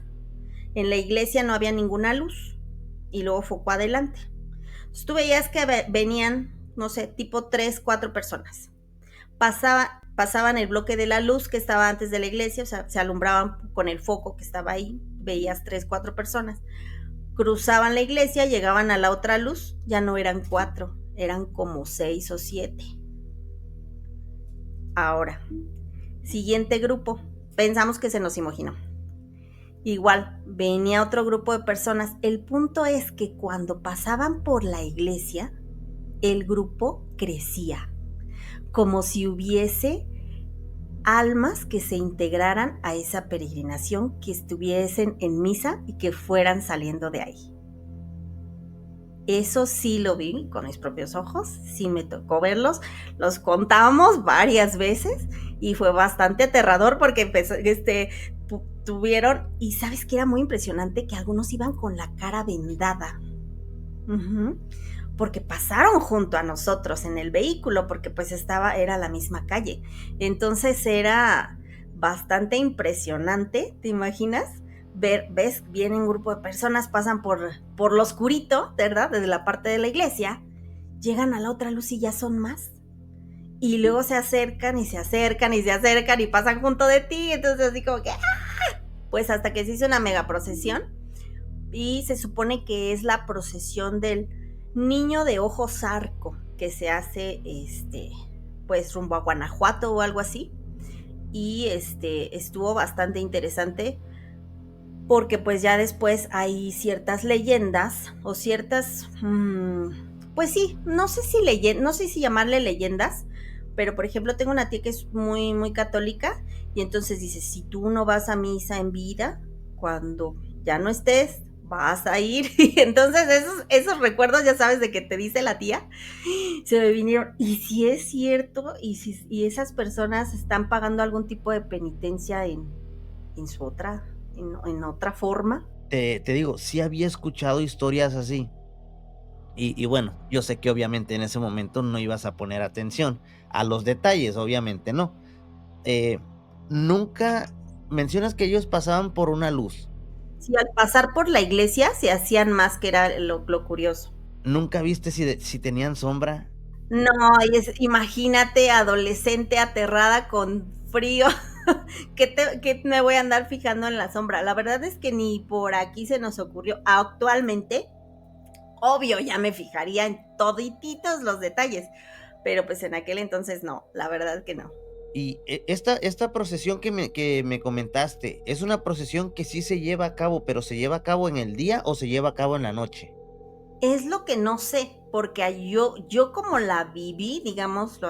en la iglesia no había ninguna luz, y luego foco adelante. Entonces tú veías que venían, no sé, tipo 3, 4 personas. Pasaban el bloque de la luz que estaba antes de la iglesia, o sea, se alumbraban con el foco que estaba ahí, veías 3, 4 personas. Cruzaban la iglesia, llegaban a la otra luz, ya no eran 4, eran como 6 o 7. Ahora, siguiente grupo, pensamos que se nos imaginó. Igual, venía otro grupo de personas. El punto es que cuando pasaban por la iglesia, el grupo crecía, como si hubiese almas que se integraran a esa peregrinación, que estuviesen en misa y que fueran saliendo de ahí. Eso sí lo vi con mis propios ojos, sí me tocó verlos, los contamos varias veces y fue bastante aterrador porque tuvieron, y sabes que era muy impresionante que algunos iban con la cara vendada. Uh-huh. Porque pasaron junto a nosotros en el vehículo, porque pues era la misma calle. Entonces era bastante impresionante, ¿te imaginas? Viene un grupo de personas, pasan por lo oscurito, ¿verdad? Desde la parte de la iglesia, llegan a la otra luz y ya son más. Y luego se acercan y se acercan y se acercan y pasan junto de ti, entonces así como que pues hasta que se hizo una mega procesión, y se supone que es la procesión del niño de ojo zarco que se hace pues rumbo a Guanajuato o algo así, y estuvo bastante interesante porque pues ya después hay ciertas leyendas o ciertas, pues sí, no sé si llamarle leyendas, pero por ejemplo tengo una tía que es muy, muy católica y entonces dice, si tú no vas a misa en vida, cuando ya no estés, vas a ir. Y entonces esos recuerdos, ya sabes, de que te dice la tía, se me vinieron. Y si es cierto, y esas personas están pagando algún tipo de penitencia en su otra, en otra forma. Te digo, sí había escuchado historias así. Y bueno, yo sé que obviamente en ese momento no ibas a poner atención a los detalles, obviamente no. Eh, nunca mencionas que ellos pasaban por una luz. Sí, al pasar por la iglesia se hacían más, que era lo curioso. ¿Nunca viste si tenían sombra? No, imagínate, adolescente aterrada con frío, que me voy a andar fijando en la sombra. La verdad es que ni por aquí se nos ocurrió. Actualmente, obvio, ya me fijaría en todititos los detalles, pero pues en aquel entonces no, la verdad que no. Y esta procesión que me comentaste, ¿es una procesión que sí se lleva a cabo, pero se lleva a cabo en el día o se lleva a cabo en la noche? Es lo que no sé, porque yo como la viví, digamos,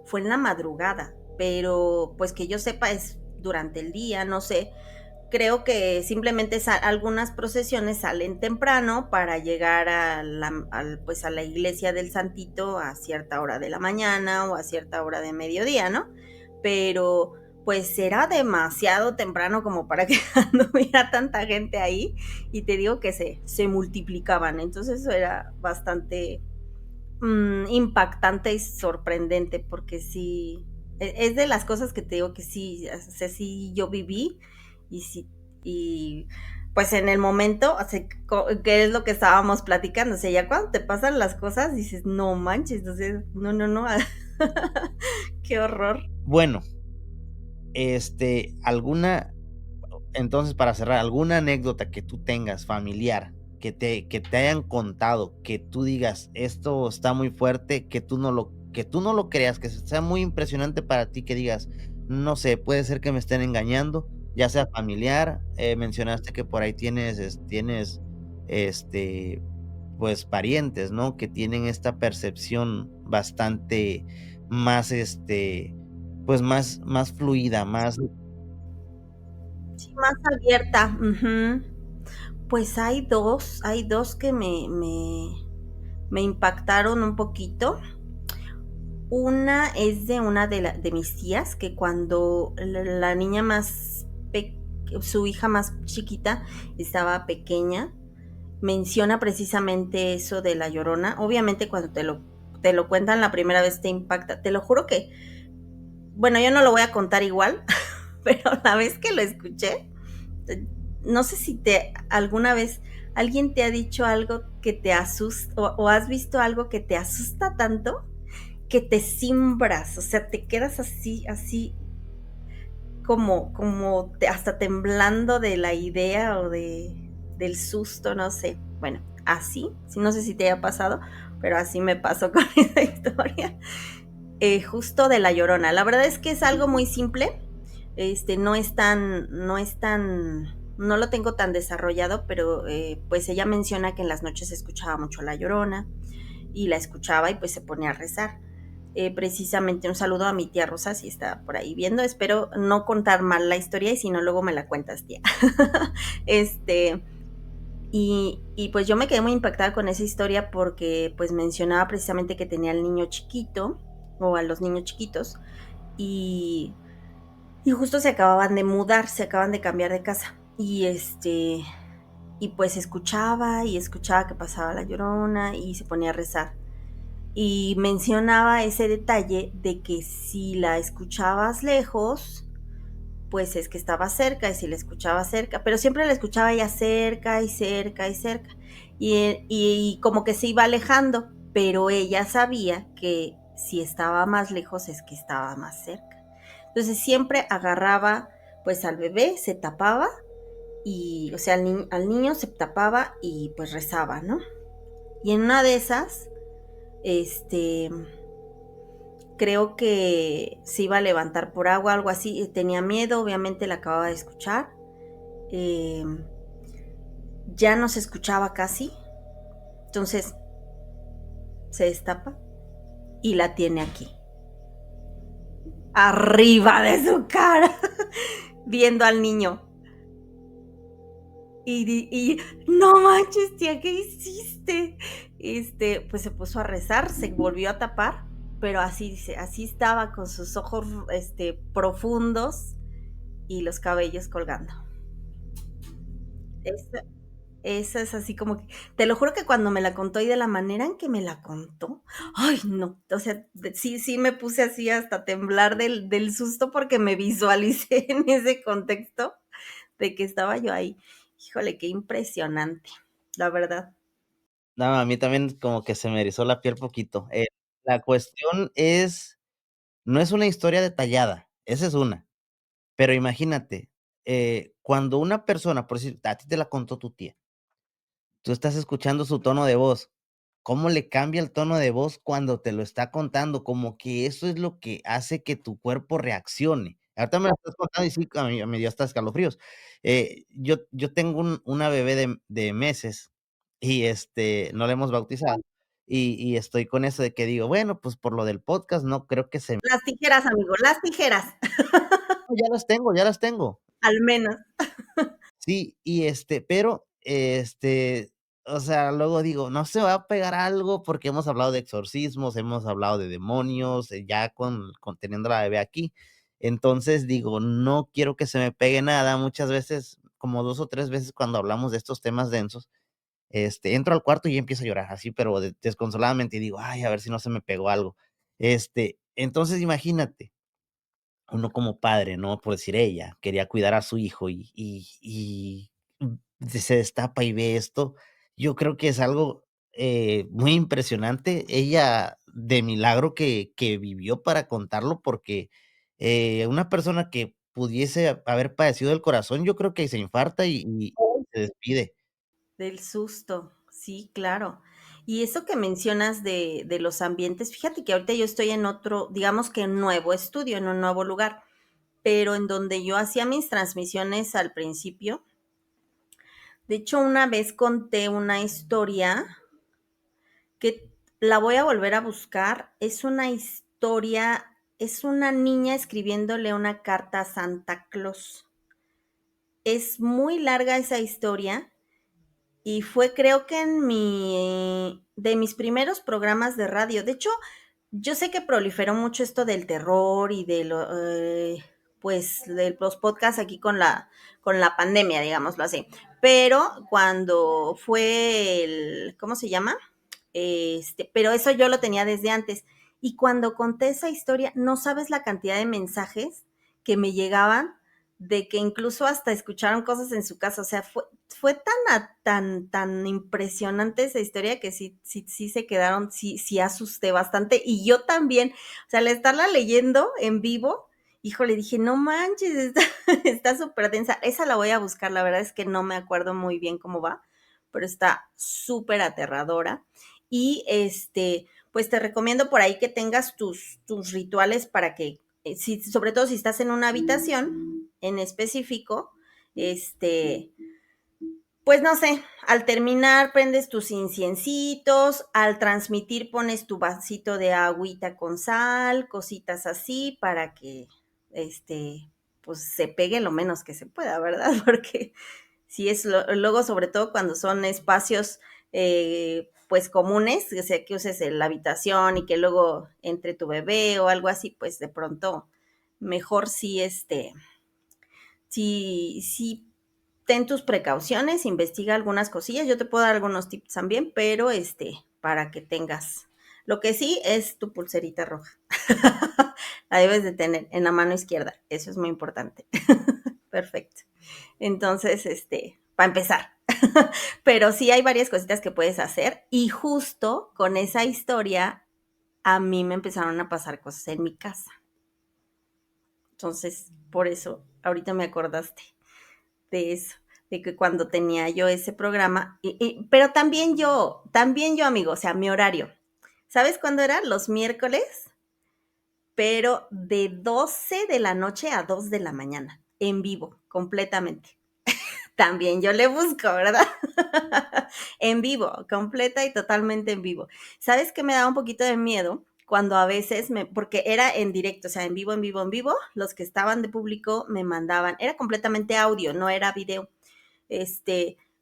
fue en la madrugada, pero pues que yo sepa es durante el día, no sé. Creo que simplemente algunas procesiones salen temprano para llegar pues a la iglesia del Santito a cierta hora de la mañana o a cierta hora de mediodía, ¿no? Pero pues era demasiado temprano como para que no hubiera tanta gente ahí, y te digo que se multiplicaban, entonces eso era bastante impactante y sorprendente, porque sí, es de las cosas que te digo que sí, o sea, sí yo viví, y sí, y pues en el momento, o sea, que es lo que estábamos platicando, o sea, ya cuando te pasan las cosas dices, no manches, entonces, no, no, no, qué horror. Bueno, alguna entonces, para cerrar, alguna anécdota que tú tengas familiar, que te hayan contado, que tú digas: "Esto está muy fuerte", que tú no lo creas, que sea muy impresionante para ti, que digas: "No sé, puede ser que me estén engañando", ya sea familiar, mencionaste que por ahí tienes, este, pues, parientes, ¿no?, que tienen esta percepción bastante más, pues, más fluida, más. Sí, más abierta. Ujú. Pues hay dos que me impactaron un poquito. Una es de una de mis tías, que cuando la niña su hija más chiquita estaba pequeña, menciona precisamente eso de la Llorona. Obviamente cuando te lo cuentan la primera vez te impacta. Te lo juro que, bueno, yo no lo voy a contar igual, pero la vez que lo escuché, no sé si alguna vez alguien te ha dicho algo que te asusta, o has visto algo que te asusta tanto que te simbras, o sea, te quedas así, así como hasta temblando de la idea o del susto, no sé. Bueno, así, sí, no sé si te haya pasado, pero así me pasó con esa historia. Justo de La Llorona. La verdad es que es algo muy simple. No lo tengo tan desarrollado, pero pues ella menciona que en las noches escuchaba mucho a La Llorona, y la escuchaba y pues se ponía a rezar. Precisamente un saludo a mi tía Rosa, si está por ahí viendo. Espero no contar mal la historia, y si no, luego me la cuentas, tía. este, y pues yo me quedé muy impactada con esa historia porque pues mencionaba precisamente que tenía al niño chiquito, o a los niños chiquitos, y, y justo se acababan de mudar, se acaban de cambiar de casa. Y pues escuchaba y escuchaba que pasaba la Llorona y se ponía a rezar. Y mencionaba ese detalle de que si la escuchabas lejos, pues es que estaba cerca, y si la escuchaba cerca, pero siempre la escuchaba ya cerca y cerca y cerca, y como que se iba alejando, pero ella sabía que si estaba más lejos es que estaba más cerca. Entonces siempre agarraba pues al bebé, se tapaba, y o sea, al niño se tapaba y pues rezaba, ¿no? Y en una de esas, este, creo que se iba a levantar por agua, algo así, tenía miedo, obviamente la acababa de escuchar, eh, ya no se escuchaba casi, entonces se destapa y la tiene aquí, arriba de su cara, viendo al niño. Y no manches, tía, ¿qué hiciste? Pues se puso a rezar, se volvió a tapar, pero así dice, así estaba con sus ojos profundos y los cabellos colgando. Esa, esa es así como que, te lo juro que cuando me la contó y de la manera en que me la contó, ay no, o sea, sí, sí me puse así hasta a temblar del susto porque me visualicé en ese contexto de que estaba yo ahí. Híjole, qué impresionante, la verdad. No, a mí también como que se me erizó la piel poquito. La cuestión es, no es una historia detallada, esa es una, pero imagínate, cuando una persona, por decir, a ti te la contó tu tía, tú estás escuchando su tono de voz, cómo le cambia el tono de voz cuando te lo está contando, como que eso es lo que hace que tu cuerpo reaccione. Ahorita me lo estás contando y sí, a mí me dio hasta escalofríos. Yo tengo una bebé de meses y, no la hemos bautizado, y estoy con eso de que digo, bueno, pues, por lo del podcast no creo que se Las tijeras, amigo, las tijeras, ya las tengo, ya las tengo. al menos. Sí, y, pero, o sea, luego digo, no se va a pegar algo, porque hemos hablado de exorcismos, hemos hablado de demonios, ya con teniendo la bebé aquí. Entonces, digo, no quiero que se me pegue nada. Muchas veces, como 2 o 3 veces cuando hablamos de estos temas densos, entro al cuarto y empiezo a llorar así, pero desconsoladamente, y digo: "Ay, a ver si no se me pegó algo". Entonces, imagínate, uno como padre, ¿no? Por decir, ella quería cuidar a su hijo se destapa y ve esto. Yo creo que es algo, muy impresionante. Ella, de milagro que vivió para contarlo, porque, una persona que pudiese haber padecido del corazón, yo creo que se infarta y se despide. Del susto, sí, claro. Y eso que mencionas de los ambientes, fíjate que ahorita yo estoy en otro, digamos que en nuevo estudio, en un nuevo lugar, pero en donde yo hacía mis transmisiones al principio. De hecho, una vez conté una historia que la voy a volver a buscar. Es una historia, es una niña escribiéndole una carta a Santa Claus. Es muy larga esa historia y fue creo que de mis primeros programas de radio. De hecho, yo sé que proliferó mucho esto del terror y pues de los podcasts aquí con la pandemia, digámoslo así. Pero cuando fue ¿cómo se llama? Pero eso yo lo tenía desde antes. Y cuando conté esa historia, no sabes la cantidad de mensajes que me llegaban de que incluso hasta escucharon cosas en su casa. O sea, fue tan impresionante esa historia que sí se quedaron, sí asusté bastante. Y yo también, o sea, al estarla leyendo en vivo, híjole, dije, no manches, está súper densa. Esa la voy a buscar, la verdad es que no me acuerdo muy bien cómo va, pero está súper aterradora. Y pues te recomiendo por ahí que tengas tus rituales para que, sobre todo si estás en una habitación en específico, pues no sé, al terminar prendes tus inciencitos, al transmitir pones tu vasito de agüita con sal, cositas así para que pues se pegue lo menos que se pueda, ¿verdad? Porque si es luego, sobre todo cuando son espacios pues comunes, o sea, que uses la habitación y que luego entre tu bebé o algo así, pues de pronto mejor si sí, ten tus precauciones, investiga algunas cosillas. Yo te puedo dar algunos tips también, pero para que tengas. Lo que sí es tu pulserita roja. La debes de tener en la mano izquierda. Eso es muy importante. Perfecto. Entonces, para empezar. Pero sí hay varias cositas que puedes hacer. Y justo con esa historia, a mí me empezaron a pasar cosas en mi casa. Entonces, por eso, ahorita me acordaste de eso, de que cuando tenía yo ese programa, pero también yo, amigo, o sea, mi horario. ¿Sabes cuándo era? Los miércoles pero de 12 de la noche a 2 de la mañana, en vivo, completamente. También yo le busco, ¿verdad? En vivo, completa y totalmente en vivo. ¿Sabes qué me da un poquito de miedo? Cuando a veces porque era en directo, o sea, en vivo, en vivo, en vivo, los que estaban de público me mandaban, era completamente audio, no era video,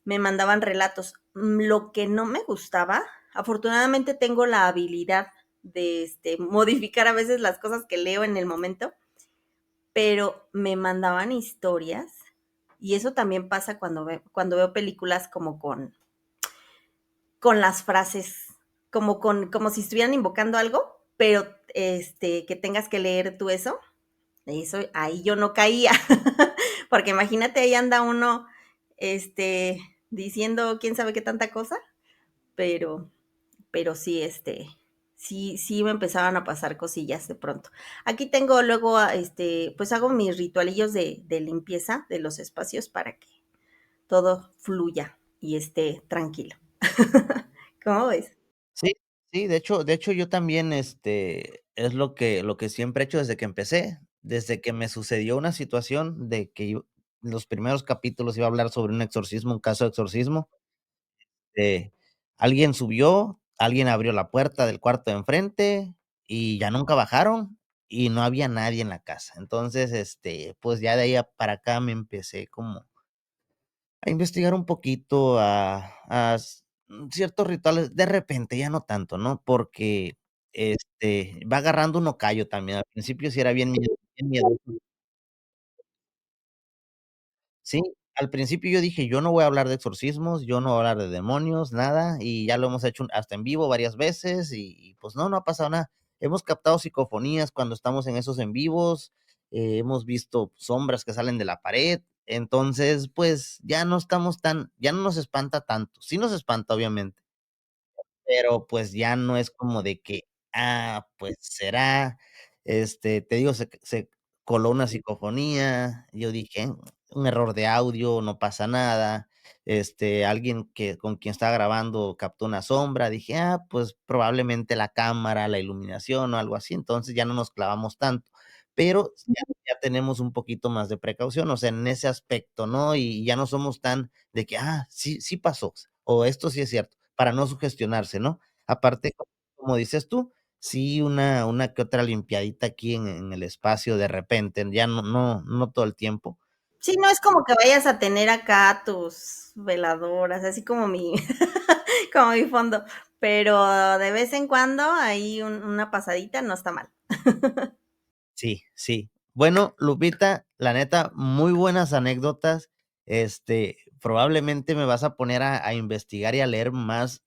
me mandaban relatos. Lo que no me gustaba, afortunadamente tengo la habilidad de modificar a veces las cosas que leo en el momento, pero me mandaban historias y eso también pasa cuando veo películas como con las frases, como si estuvieran invocando algo, pero que tengas que leer tú eso ahí yo no caía, porque imagínate, ahí anda uno este, diciendo quién sabe qué tanta cosa, pero, pero sí, sí me empezaban a pasar cosillas de pronto. Aquí tengo luego, pues hago mis ritualillos de limpieza de los espacios para que todo fluya y esté tranquilo. ¿Cómo ves? Sí, sí, de hecho, yo también, es lo que siempre he hecho desde que empecé, desde que me sucedió una situación de que yo los primeros capítulos iba a hablar sobre un exorcismo, un caso de exorcismo, eh, alguien subió, alguien abrió la puerta del cuarto de enfrente y ya nunca bajaron y no había nadie en la casa. Entonces, pues, ya de ahí para acá me empecé como a investigar un poquito, ciertos rituales, de repente, ya no tanto, ¿no? Porque, va agarrando uno callo también. Al principio sí era bien miedoso. Sí, al principio yo dije: "Yo no voy a hablar de exorcismos, yo no voy a hablar de demonios, nada", y ya lo hemos hecho hasta en vivo varias veces y, pues no ha pasado nada. Hemos captado psicofonías cuando estamos en esos en vivos, hemos visto sombras que salen de la pared, entonces, pues, ya no nos espanta tanto. Sí nos espanta, obviamente, pero, pues, ya no es como de que, pues, será, te digo, se coló una psicofonía, yo dije: Un error de audio, no pasa nada", alguien que con quien estaba grabando captó una sombra, dije: pues, probablemente la cámara, la iluminación o algo así", entonces ya no nos clavamos tanto, pero ya tenemos un poquito más de precaución, o sea, en ese aspecto, ¿no? Y ya no somos tan de que, sí pasó, o esto sí es cierto, para no sugestionarse, ¿no? Aparte, como dices tú, sí, una que otra limpiadita aquí en el espacio de repente, ya no todo el tiempo. Sí, no es como que vayas a tener acá tus veladoras, así como mi, como mi fondo, pero de vez en cuando ahí una pasadita no está mal. Sí, sí. Bueno, Lupita, la neta, muy buenas anécdotas. Probablemente me vas a poner a investigar y a leer más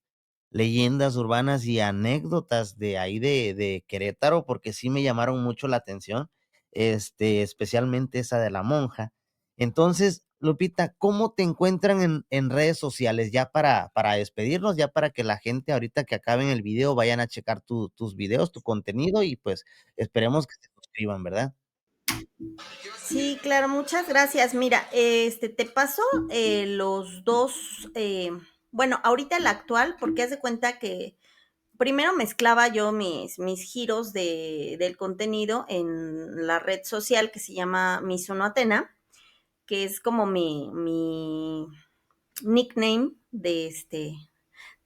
leyendas urbanas y anécdotas de ahí de Querétaro, porque sí me llamaron mucho la atención, especialmente esa de la monja. Entonces, Lupita, ¿cómo te encuentran en redes sociales? Ya para despedirnos, ya para que la gente ahorita que acaben el video vayan a checar tus videos, tu contenido y pues esperemos que se suscriban, ¿verdad? Sí, claro, muchas gracias. Mira, te paso los dos, bueno, ahorita el actual, porque haz de cuenta que primero mezclaba yo mis giros del contenido en la red social que se llama Mizuno Atena, que es como mi nickname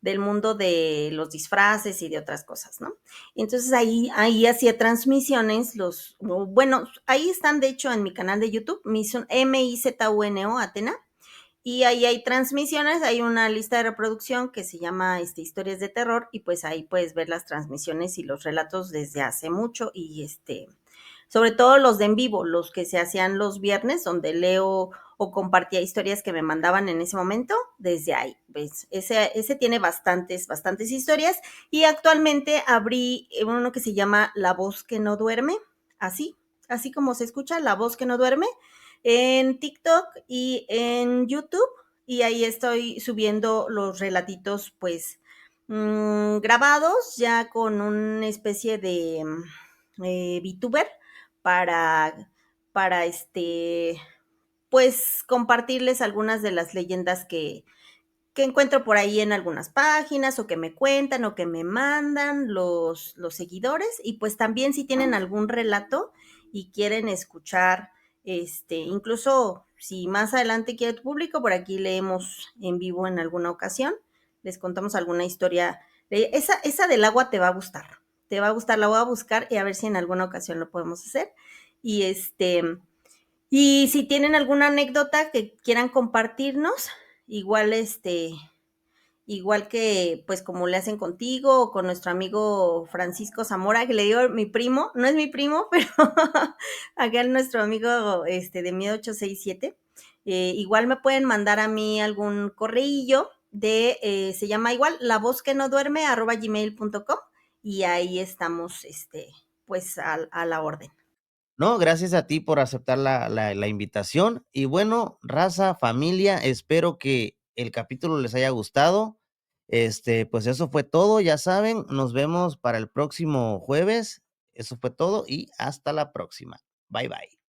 del mundo de los disfraces y de otras cosas, ¿no? Entonces ahí hacía transmisiones, bueno, ahí están de hecho en mi canal de YouTube, MIZUNO Atena, y ahí hay transmisiones, hay una lista de reproducción que se llama Historias de Terror, y pues ahí puedes ver las transmisiones y los relatos desde hace mucho, y sobre todo los de en vivo, los que se hacían los viernes, donde leo o compartía historias que me mandaban en ese momento, desde ahí, ¿ves? Ese tiene bastantes historias, y actualmente abrí uno que se llama La Voz que no duerme, así como se escucha, La Voz que no duerme, en TikTok y en YouTube, y ahí estoy subiendo los relatitos, pues, grabados, ya con una especie de VTuber, para, para pues compartirles algunas de las leyendas que encuentro por ahí en algunas páginas o que me cuentan o que me mandan los seguidores. Y pues también si tienen algún relato y quieren escuchar, incluso si más adelante quiere tu público, por aquí leemos en vivo en alguna ocasión, les contamos alguna historia. Esa del agua te va a gustar, la voy a buscar y a ver si en alguna ocasión lo podemos hacer. Y y si tienen alguna anécdota que quieran compartirnos, igual igual que pues como le hacen contigo o con nuestro amigo Francisco Zamora, que le digo mi primo, no es mi primo, pero acá nuestro amigo de Miedo 867, igual me pueden mandar a mí algún correillo se llama igual, la voz que no duerme, @gmail.com, y ahí estamos, pues a la orden. No, gracias a ti por aceptar la invitación. Y bueno, raza, familia, espero que el capítulo les haya gustado. Pues eso fue todo, ya saben, nos vemos para el próximo jueves. Eso fue todo y hasta la próxima. Bye bye.